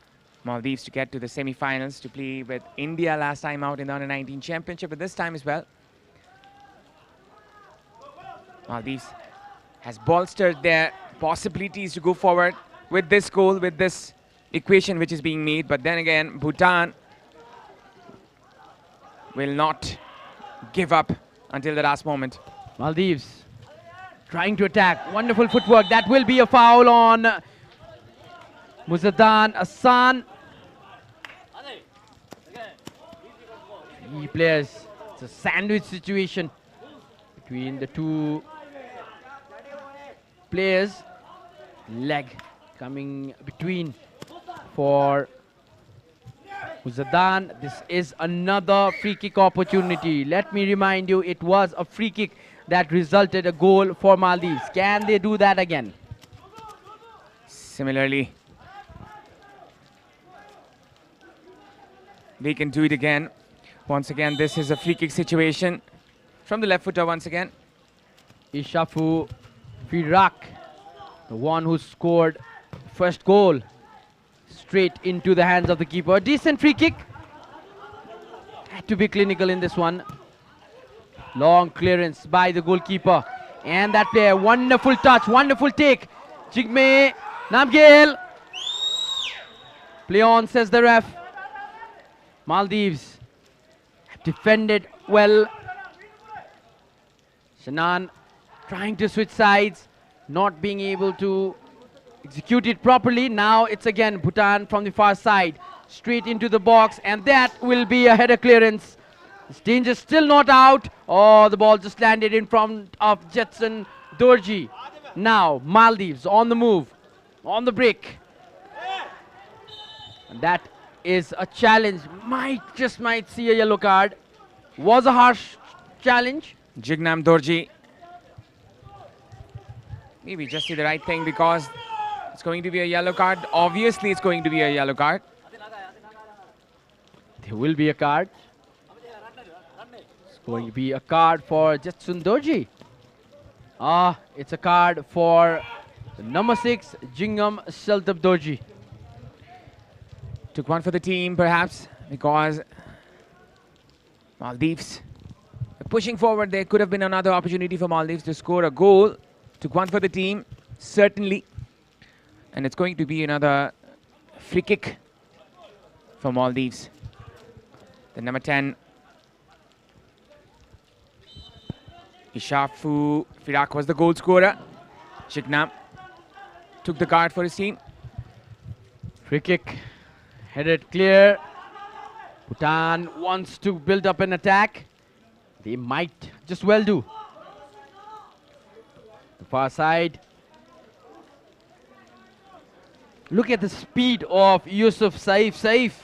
Maldives to get to the semi-finals to play with India last time out in the Under-19 Championship, but this time as well. Maldives has bolstered their possibilities to go forward with this goal, with this equation which is being made. But then again, Bhutan will not give up until the last moment. Maldives trying to attack. Wonderful footwork. That will be a foul on Muzadan Hassan. 3 players. It's a sandwich situation between the 2 players. Leg coming between for Muzadan. This is another free kick opportunity. Let me remind you, it was a free kick that resulted a goal for Maldives. Can they do that again? Similarly, they can do it again. Once again, this is a free kick situation from the left footer once again. Ishafu Firak, the one who scored first goal, straight into the hands of the keeper. Decent free kick. Had to be clinical in this one. Long clearance by the goalkeeper. And that player, wonderful touch, wonderful take. Jigme Namgel. Play on, says the ref. Maldives have defended well. Shanan trying to switch sides, not being able to execute it properly. Now it's again Bhutan from the far side, straight into the box, and that will be a header clearance. This danger still not out. Oh, the ball just landed in front of Jetson Dorji. Now Maldives on the move, on the break. And that is a challenge. Just might see a yellow card. Was a harsh challenge. Jignam Dorji. Maybe just did the right thing because it's going to be a yellow card. Obviously, it's going to be a yellow card. There will be a card. It's going to be a card for Jetsun Dorji. It's a card for number 6, Jingam Sheltab Dorji. Took one for the team, perhaps, because Maldives pushing forward. There could have been another opportunity for Maldives to score a goal. Took one for the team, certainly. And it's going to be another free kick for Maldives. The number 10, Ishafu Firak, was the goal scorer. Jignam took the card for his team. Free kick. Headed clear. Bhutan wants to build up an attack. They might just well do. The far side. Look at the speed of Yusuf Saif.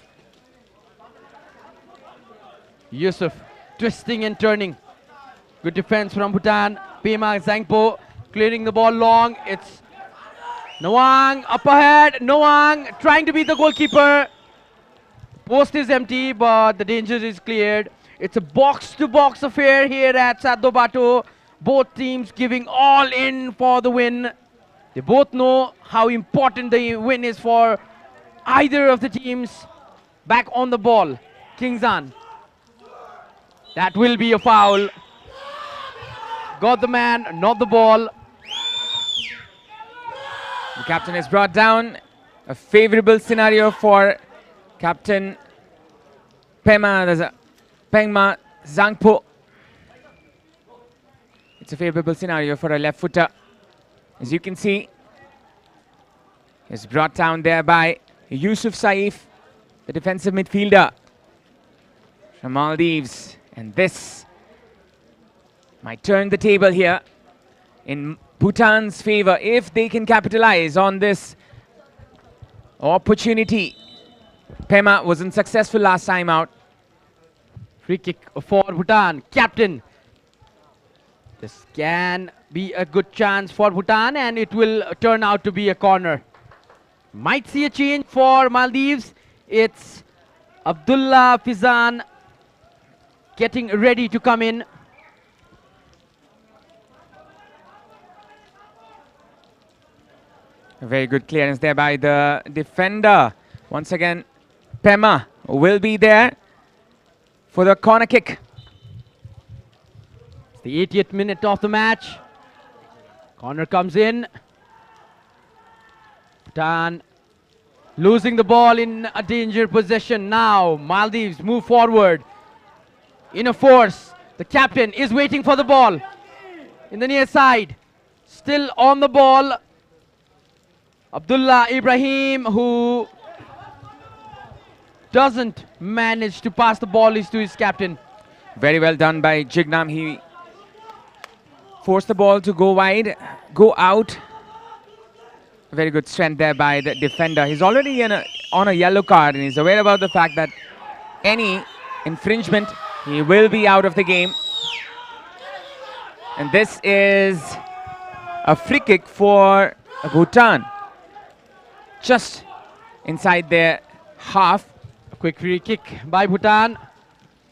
Yusuf twisting and turning. Good defense from Bhutan. Pema Zangpo clearing the ball long. It's Nawang up ahead. Nawang trying to beat the goalkeeper. Post is empty, but the danger is cleared. It's a box-to-box affair here at Saddo Bato. Both teams giving all in for the win. They both know how important the win is for either of the teams. Back on the ball, Kingzan. That will be a foul. Got the man, not the ball. The captain is brought down. A favorable scenario for Captain Pengma Zangpo. It's a favorable scenario for a left footer. As you can see, is brought down there by Yusuf Saif, the defensive midfielder from Maldives. And this might turn the table here in Bhutan's favor if they can capitalize on this opportunity. Pema wasn't successful last time out. Free kick for Bhutan. Captain. This can be a good chance for Bhutan, and it will turn out to be a corner. Might see a change for Maldives. It's Abdullah Fizan getting ready to come in. A very good clearance there by the defender. Once again, Pema will be there for the corner kick. It's the 80th minute of the match. Corner comes in. Bhutan losing the ball in a danger possession now. Maldives move forward in a force. The captain is waiting for the ball in the near side. Still on the ball. Abdullah Ibrahim, who doesn't manage to pass the ball to his captain. Very well done by Jignam. He forced the ball to go wide, go out. Very good strength there by the defender. He's already on a yellow card and he's aware about the fact that any infringement, he will be out of the game. And this is a free kick for Bhutan. Just inside their half. A quick free kick by Bhutan.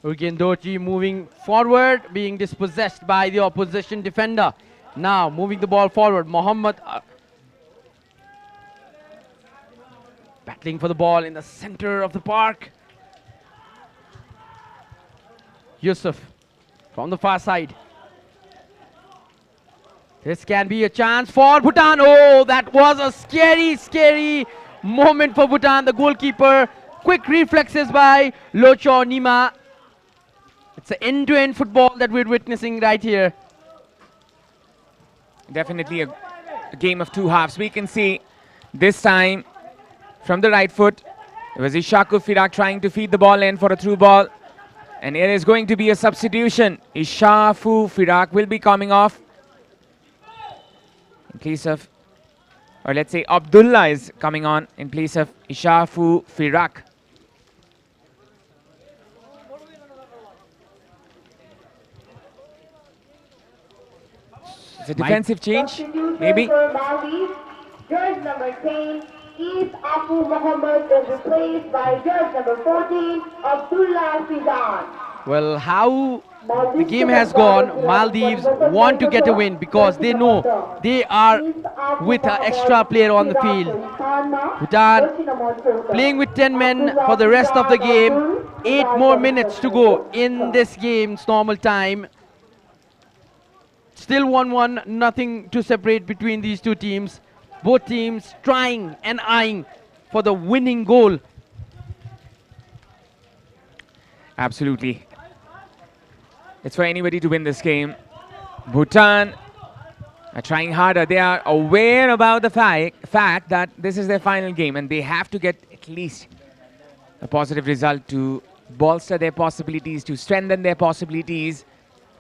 Urgen Dorji moving forward, being dispossessed by the opposition defender. Now moving the ball forward. Mohammed battling for the ball in the center of the park. Yusuf from the far side. This can be a chance for Bhutan. Oh, that was a scary, scary moment for Bhutan. The goalkeeper, quick reflexes by Locho Nima. It's an end-to-end football that we're witnessing right here. Definitely a game of two halves. We can see this time from the right foot, it was Ishaku Firak trying to feed the ball in for a through ball. And it is going to be a substitution. Ishafu Firak will be coming off. In place of, or let's say Abdullah is coming on in place of Ishafu Firak. It's a defensive change, maybe. Judge number 10, East Afu Muhammad is replaced by judge number 14, Abdullah Fizan. Well, how the game has gone, Maldives want to get a win because they know they are with an extra player on the field. Bhutan playing with 10 men for the rest of the game. 8 more minutes to go in this game's normal time. Still 1-1, nothing to separate between these two teams. Both teams trying and eyeing for the winning goal. Absolutely. It's for anybody to win this game. Bhutan are trying harder. They are aware about the fact that this is their final game and they have to get at least a positive result to bolster their possibilities, to strengthen their possibilities.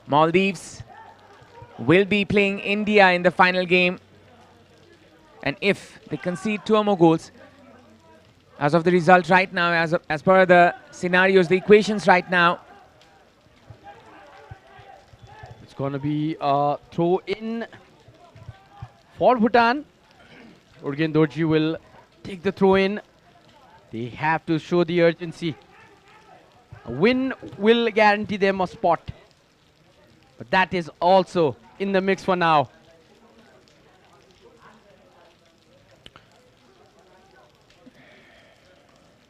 Maldives will be playing India in the final game. And if they concede 2 or more goals, as of the result right now, as per the scenarios, the equations right now, it's going to be a throw in for Bhutan. Urgen Dorji will take the throw in. They have to show the urgency. A win will guarantee them a spot. But that is also in the mix for now.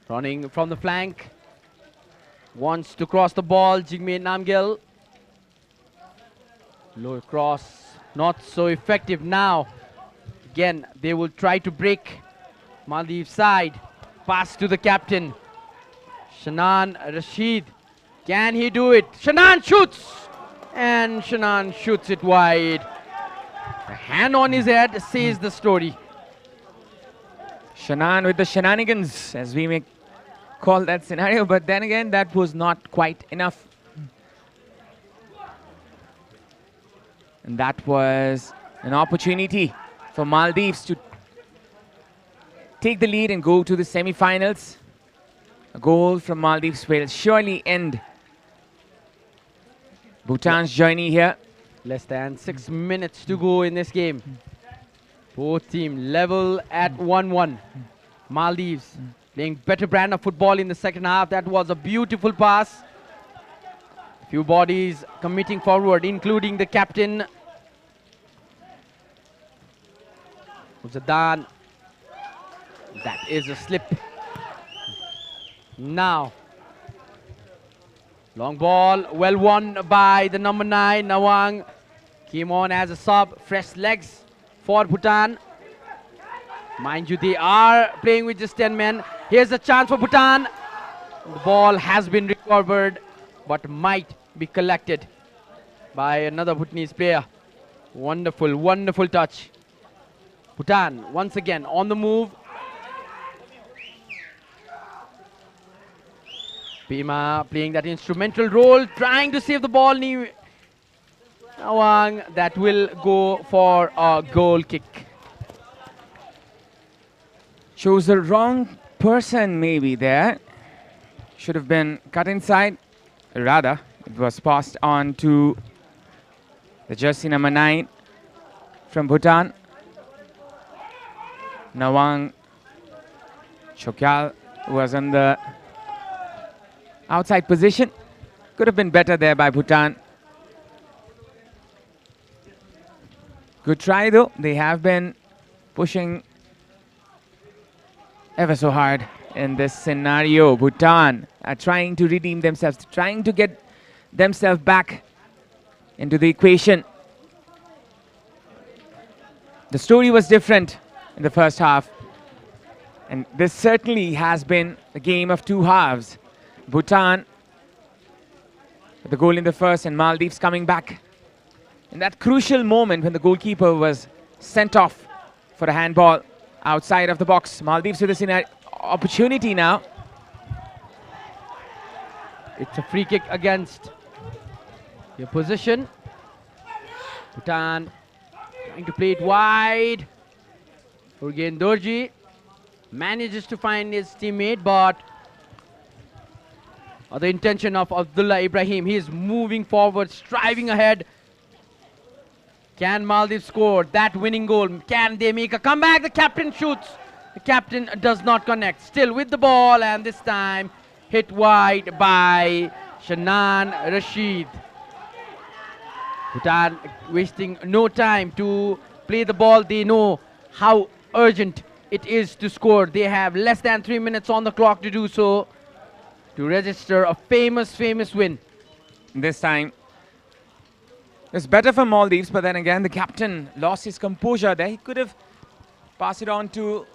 Running from the flank. Wants to cross the ball. Jigme Namgyal. Low cross. Not so effective now. Again, they will try to break Maldives side. Pass to the captain. Shanan Rashid. Can he do it? Shanan shoots! And Shanan shoots it wide. A hand on his head says the story. Shanan with the shenanigans, as we may call that scenario, but then again, that was not quite enough. And that was an opportunity for Maldives to take the lead and go to the semi-finals. A goal from Maldives will surely end Bhutan's journey here. Less than 6 minutes to go in this game. Both teams level at 1-1. Maldives playing better brand of football in the second half. That was a beautiful pass. Few bodies committing forward, including the captain. Zadan. That is a slip. Now, long ball, well won by the number 9, Nawang. Came on as a sub, fresh legs for Bhutan. Mind you, they are playing with just 10 men. Here's a chance for Bhutan. The ball has been recovered, but might be collected by another Bhutanese player. Wonderful, wonderful touch. Bhutan once again on the move. Pema playing that instrumental role, trying to save the ball. Nawang, that will go for a goal kick. Chose the wrong person maybe there. Should have been cut inside. Rather, it was passed on to the jersey number 9 from Bhutan. Nawang Chokyal was on the outside position. Could have been better there by Bhutan. Good try though. They have been pushing ever so hard in this scenario. Bhutan are trying to redeem themselves, trying to get themselves back into the equation. The story was different in the first half, and this certainly has been a game of two halves. Bhutan with the goal in the first, and Maldives coming back in that crucial moment when the goalkeeper was sent off for a handball outside of the box. Maldives with this opportunity now. It's a free kick against your position. Bhutan trying to play it wide. Urgen Dorji manages to find his teammate, but the intention of Abdullah Ibrahim, he is moving forward, striving ahead. Can Maldives score that winning goal? Can they make a comeback? The captain shoots. The captain does not connect. Still with the ball, and this time hit wide by Shanan Rashid. Bhutan wasting no time to play the ball. They know how urgent it is to score. They have less than 3 minutes on the clock to do so, to register a famous win. This time it's better for Maldives, but then again the captain lost his composure there. He could have passed it on to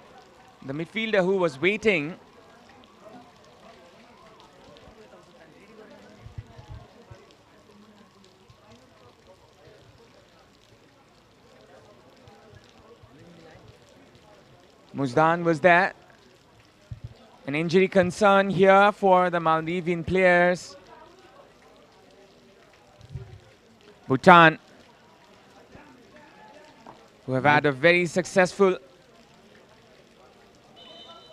the midfielder who was waiting. Muzdan was there. An injury concern here for the Maldivian players. Bhutan, who have had a very successful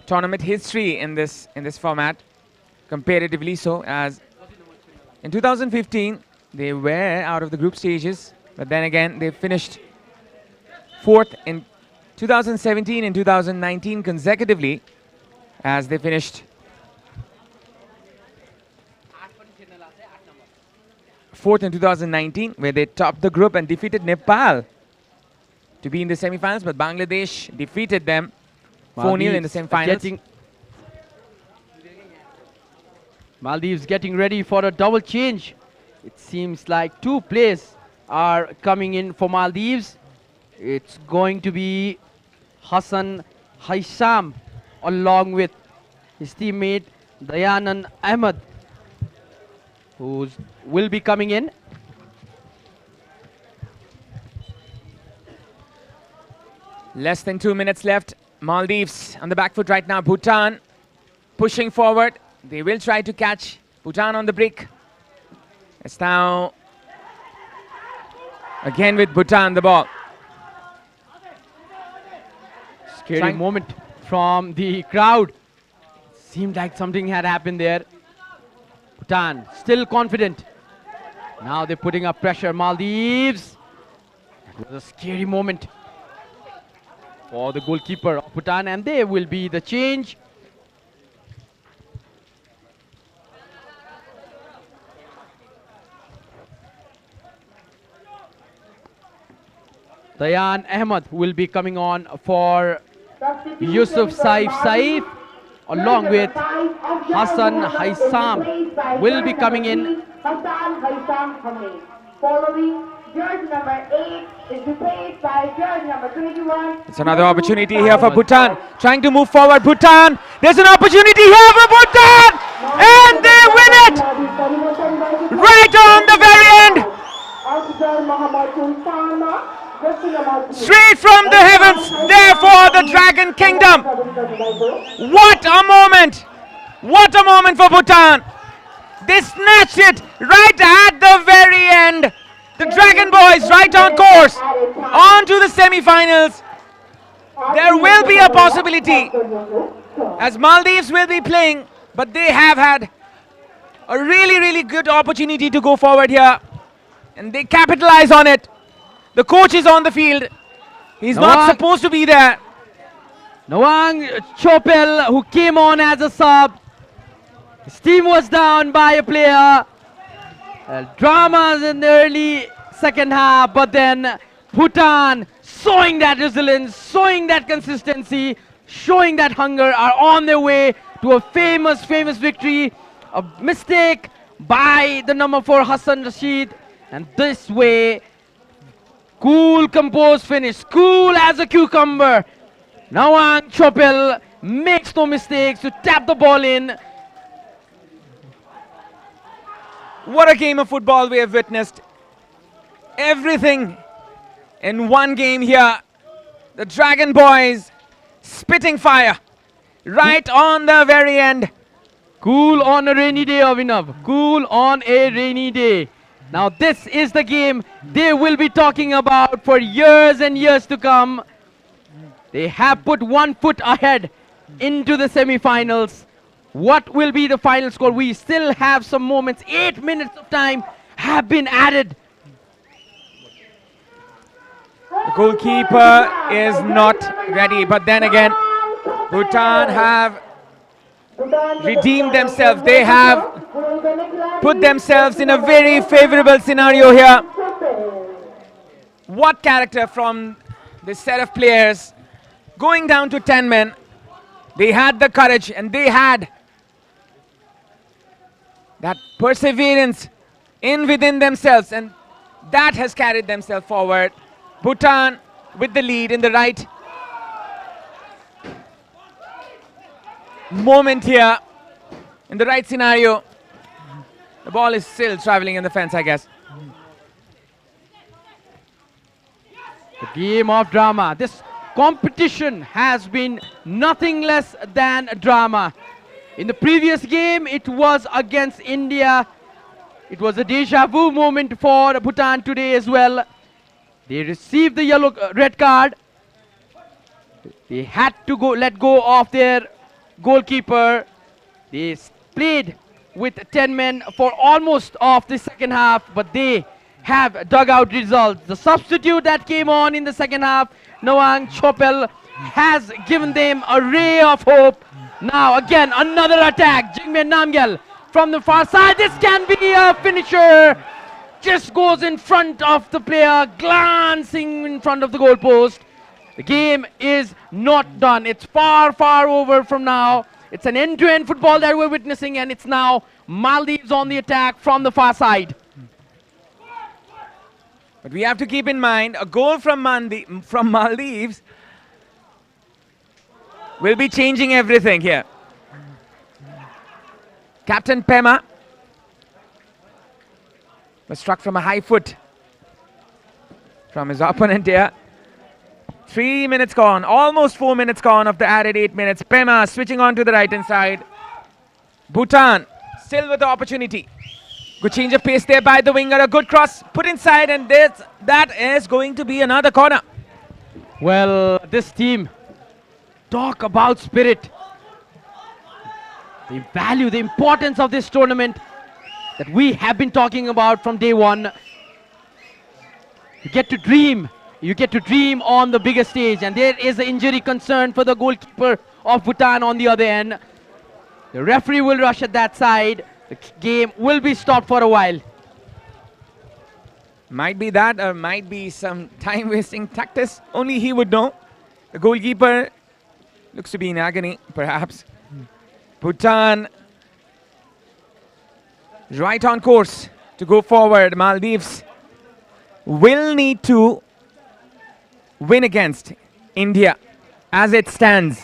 tournament history in this format, comparatively so, as in 2015 they were out of the group stages, but then again they finished 4th in 2017 and 2019 consecutively, as they finished 4th in 2019, where they topped the group and defeated Nepal to be in the semi-finals, but Bangladesh defeated them 4-0 in the semi-finals. Maldives getting ready for a double change. It seems like 2 players are coming in for Maldives. It's going to be Hassan Haisham along with his teammate Dayanan Ahmed, who will be coming in. Less than 2 minutes left. Maldives on the back foot right now. Bhutan pushing forward. They will try to catch Bhutan on the break. It's now again with Bhutan the ball. Scary moment from the crowd. Seemed like something had happened there. Bhutan still confident. Now they're putting up pressure. Maldives. It was a scary moment for the goalkeeper of Bhutan, and there will be the change. Dayan Ahmed will be coming on for Yusuf Saif, along with Hassan Haisam will be coming in. Following jersey number 8 is replaced by jersey number 21. It's another opportunity here for Bhutan. Trying to move forward. Bhutan. There's an opportunity here for Bhutan. And they win it. Right on the very end. Straight from the heavens. Therefore, the Dragon Kingdom. What a moment. What a moment for Bhutan. They snatched it right at the very end. The Dragon Boys right on course. On to the semi-finals. There will be a possibility as Maldives will be playing, but they have had a really good opportunity to go forward here. And they capitalize on it. The coach is on the field. He's not supposed to be there. Nawang Chopel, who came on as a sub. His team was down by a player. Dramas in the early second half, but then Bhutan, showing that resilience, showing that consistency, showing that hunger, are on their way to a famous victory. A mistake by the number 4 Hassan Rashid, and this way, cool, composed finish, cool as a cucumber. Nawang Chopel makes no mistakes to tap the ball in. What a game of football we have witnessed. Everything in one game here. The Dragon Boys spitting fire right on the very end. Cool on a rainy day, Avinav. Cool on a rainy day. Now this is the game they will be talking about for years and years to come. They have put 1 foot ahead into the semi-finals. What will be the final score? We still have some moments. 8 minutes of time have been added. The goalkeeper is not ready, but then again, Bhutan have redeemed themselves. They have put themselves in a very favorable scenario here. What character from this set of players. Going down to 10 men. They had the courage and they had that perseverance in within themselves, and that has carried themselves forward. Bhutan with the lead in the right moment here, in the right scenario. The ball is still traveling in the fence, I guess. The game of drama. This competition has been nothing less than drama. In the previous game, it was against India. It was a deja vu moment for Bhutan today as well. They received the red card. They had to let go of their goalkeeper. They played with 10 men for almost of the second half, but they have dug out results. The substitute that came on in the second half, Nawang Chopel, has given them a ray of hope. Now again, another attack. Jingmen Namgyal from the far side. This can be a finisher. Just goes in front of the player, glancing in front of the goalpost. The game is not done. It's far over from now. It's an end-to-end football that we're witnessing, and it's now Maldives on the attack from the far side. But we have to keep in mind, a goal from Maldives will be changing everything here. Captain Pema was struck from a high foot from his opponent here. 3 minutes gone, almost 4 minutes gone of the added 8 minutes. Pema switching on to the right hand side. Bhutan still with the opportunity. Good change of pace there by the winger. A good cross put inside, and that is going to be another corner. Well, this team, talk about spirit. They value the importance of this tournament that we have been talking about from day one. You get to dream you get to dream on the bigger stage. And there is an injury concern for the goalkeeper of Bhutan on the other end. The referee will rush at that side. The game will be stopped for a while. Might be that, or might be some time-wasting tactics. Only he would know. The goalkeeper looks to be in agony, perhaps. Bhutan right on course to go forward. Maldives will need to win against India as it stands.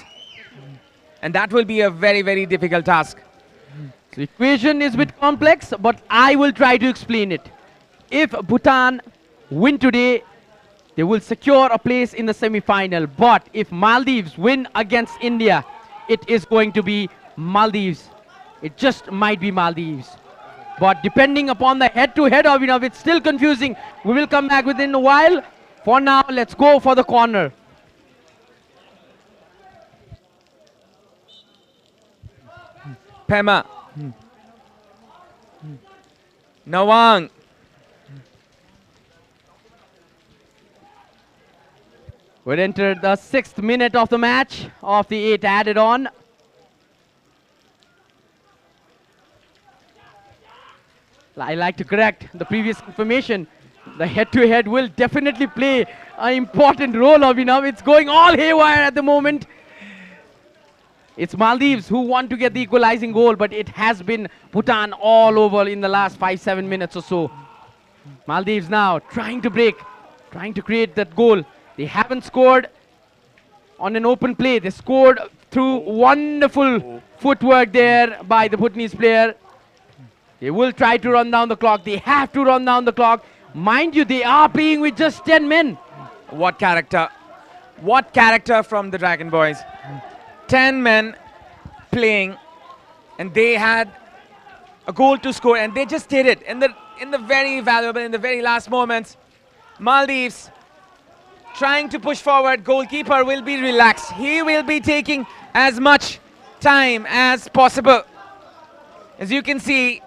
And that will be a very, very difficult task. The equation is a bit complex, but I will try to explain it. If Bhutan win today, they will secure a place in the semi-final. But if Maldives win against India, it is going to be Maldives. It just might be Maldives. But depending upon the head-to-head, Abhinav, it's still confusing. We will come back within a while. For now, let's go for the corner. Pema. Nawang. We'll enter the 6th minute of the match of the 8 added on. I like to correct the previous information. The head-to-head will definitely play an important role, Abhinav. It's going all haywire at the moment. It's Maldives who want to get the equalizing goal, but it has been Bhutan all over in the last 5-7 minutes or so. Maldives now trying to break, trying to create that goal. They haven't scored on an open play. They scored through wonderful footwork there by the Bhutanese player. They will try to run down the clock. They have to run down the clock. Mind you, they are playing with just 10 men. What character. What character from the Dragon Boys. 10 men playing, and they had a goal to score, and they just did it in the very valuable, in the very last moments. Maldives trying to push forward. Goalkeeper will be relaxed. He will be taking as much time as possible. As you can see,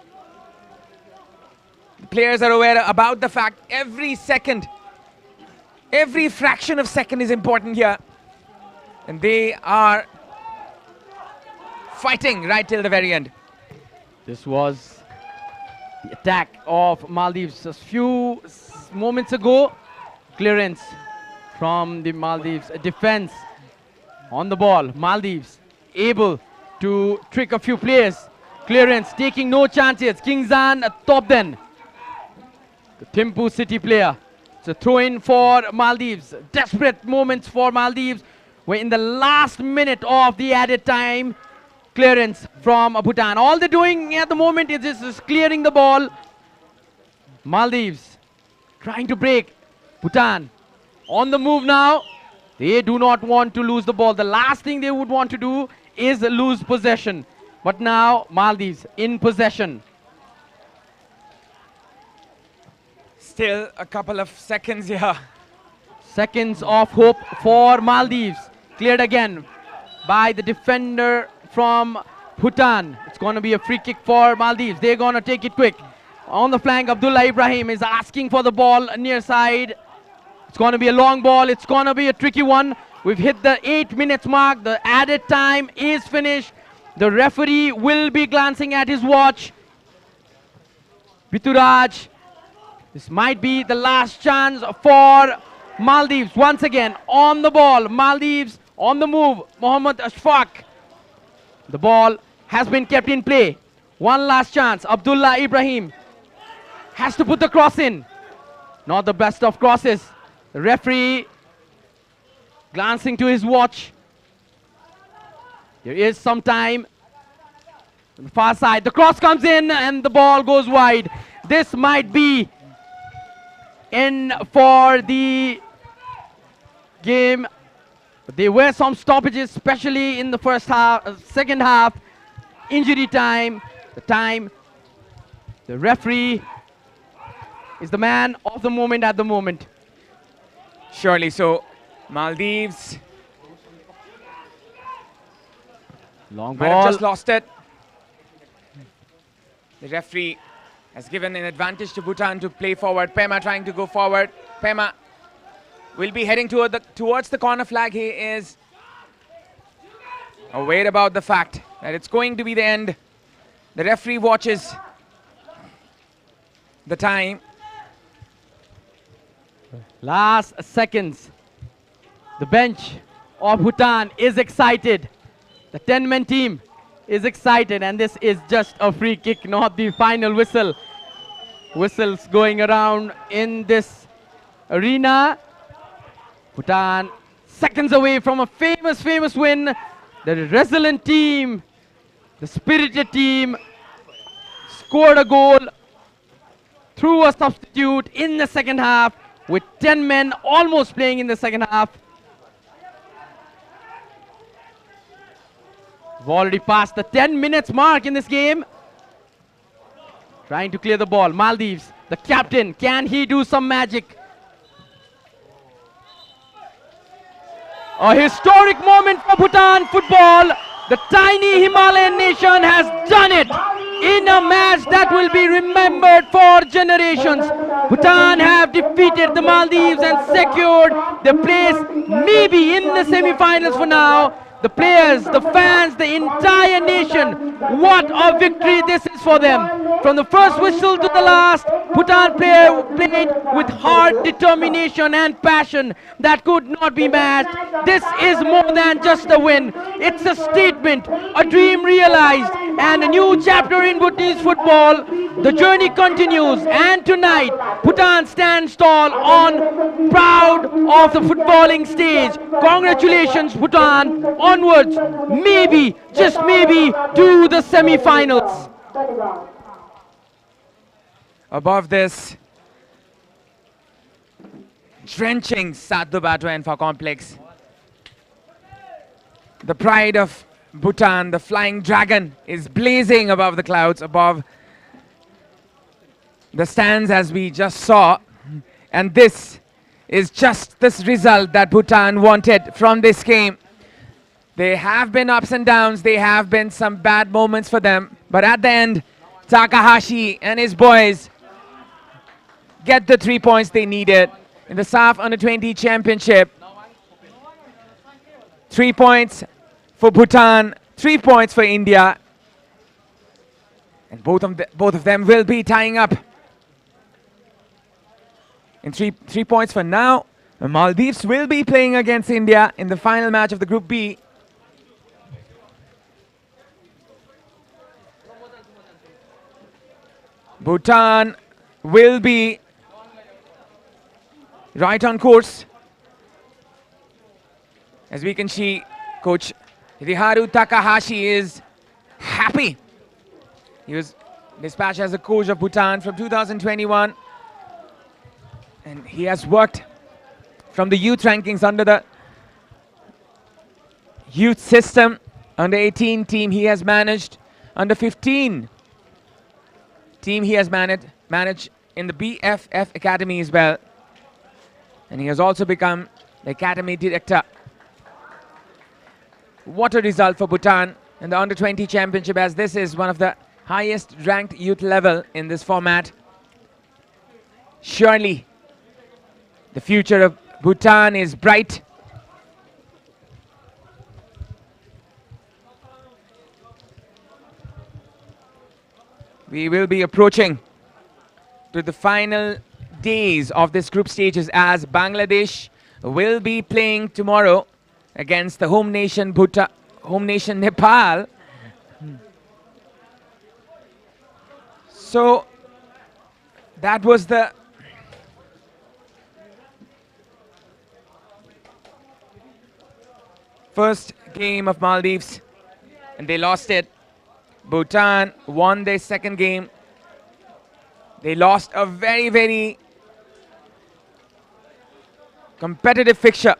the players are aware about the fact every second, every fraction of second is important here. And they are fighting right till the very end. This was the attack of Maldives a few moments ago. Clearance from the Maldives defense on the ball. Maldives able to trick a few players. Clearance taking no chances. Kingzan Topden, the Thimphu City player. It's a throw-in for Maldives. Desperate moments for Maldives. We're in the last minute of the added time. Clearance from Bhutan. All they're doing at the moment is just clearing the ball. Maldives trying to break. Bhutan on the move now. They do not want to lose the ball. The last thing they would want to do is lose possession. But now Maldives in possession. Still a couple of seconds here. Seconds of hope for Maldives. Cleared again by the defender from Bhutan. It's going to be a free kick for Maldives. They're going to take it quick. On the flank, Abdullah Ibrahim is asking for the ball near side. It's going to be a long ball. It's going to be a tricky one. We've hit the 8 minutes mark. The added time is finished. The referee will be glancing at his watch. Bituraj, this might be the last chance for Maldives. Once again, on the ball. Maldives on the move. Mohammad Ashfaq. The ball has been kept in play. One last chance. Abdullah Ibrahim has to put the cross in. Not the best of crosses. The referee glancing to his watch. There is some time. On the far side, the cross comes in and the ball goes wide. This might be in for the game. There were some stoppages, especially in the first half, second half. Injury time, the referee is the man of the moment at the moment. Surely so. Maldives Long might have ball. just lost it. The referee has given an advantage to Bhutan to play forward. Pema trying to go forward. Pema will be heading towards the corner flag. He is aware about the fact that it's going to be the end. The referee watches the time. Last seconds. The bench of Bhutan is excited. The 10-man team is excited, and this is just a free kick, not the final whistle. Whistles going around in this arena. Bhutan seconds away from a famous win. The resilient team, the spirited team, scored a goal through a substitute in the second half, with 10 men almost playing in the second half. We've already passed the 10 minutes mark in this game. Trying to clear the ball. Maldives, the captain, can he do some magic? A historic moment for Bhutan football. The tiny Himalayan nation has done it in a match that will be remembered for generations. Bhutan have defeated the Maldives and secured the place maybe in the semi-finals for now. The players, the fans, the entire nation, what a victory this is for them. From the first whistle to the last, Bhutan played with hard determination and passion that could not be matched. This is more than just a win. It's a statement, a dream realized, and a new chapter in Bhutanese football. The journey continues, and tonight, Bhutan stands tall on proud of the footballing stage. Congratulations, Bhutan. Onwards, maybe, just maybe, to the semi-finals. Above this drenching Sadhu Bato Enfa complex, the pride of Bhutan, the flying dragon, is blazing above the clouds, above the stands as we just saw. And this is just this result that Bhutan wanted from this game. There have been ups and downs, there have been some bad moments for them, but at the end, Takahashi and his boys get the 3 points they needed in the SAFF Under-20 Championship. 3 points for Bhutan, 3 points for India, and both of them will be tying up in three points for now. The Maldives will be playing against India in the final match of the Group B. Bhutan will be right on course. As we can see, Coach Riharu Takahashi is happy. He was dispatched as a coach of Bhutan from 2021. And he has worked from the youth rankings under the youth system. Under 18 team he has managed. Under 15 team he has managed in the BFF Academy as well. And he has also become the Academy Director. What a result for Bhutan in the Under-20 Championship, as this is one of the highest ranked youth level in this format. Surely the future of Bhutan is bright. We will be approaching to the final days of this group stages, as Bangladesh will be playing tomorrow against the home nation Nepal. So that was the first game of Maldives, and they lost it. Bhutan won their second game. They lost a very competitive fixture.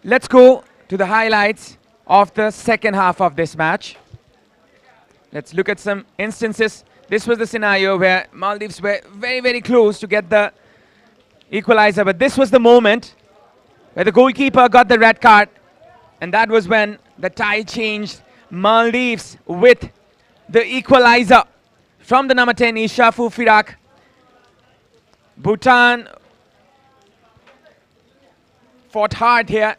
Let's go to the highlights of the second half of this match. Let's look at some instances. This was the scenario where Maldives were very close to get the equalizer, but this was the moment where the goalkeeper got the red card, and that was when the tide changed. Maldives with the equalizer from the number 10 Ishafu Firak. Bhutan fought hard here.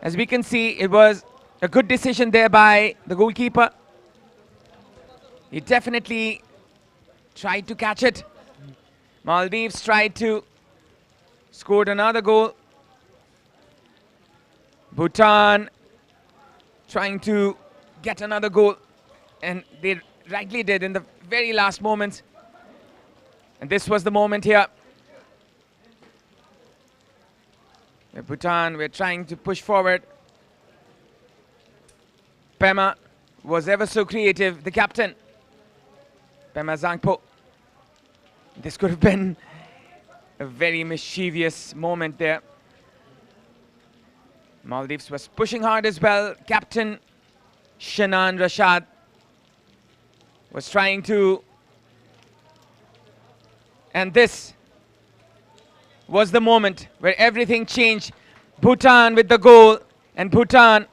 As we can see, it was a good decision there by the goalkeeper. He definitely tried to catch it. Maldives tried to score another goal. Bhutan trying to get another goal, and they rightly did in the very last moments. And this was the moment here. Bhutan were trying to push forward. Pema was ever so creative, the captain. Pema Zangpo. This could have been a very mischievous moment there. Maldives was pushing hard as well. Captain Shanan Rashad was trying to, and this was the moment where everything changed. Bhutan with the goal, and Bhutan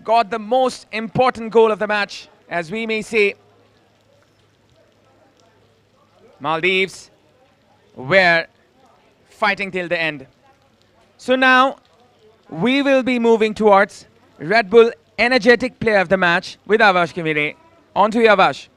got the most important goal of the match, as we may say. Maldives were fighting till the end. So now we will be moving towards Red Bull Energetic Player of the Match with Avash Kimire. On to you, Avash.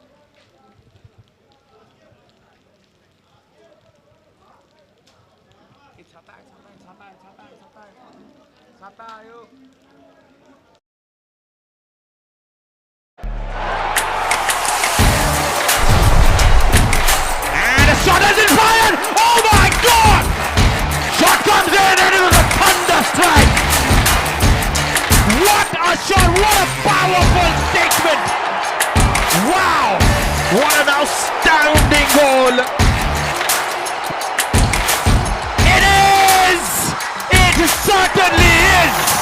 And a shot has been fired! Oh my God! Shot comes in and it was a thunder strike! What a shot! What a powerful statement! Wow! What an outstanding goal! It is! It certainly is!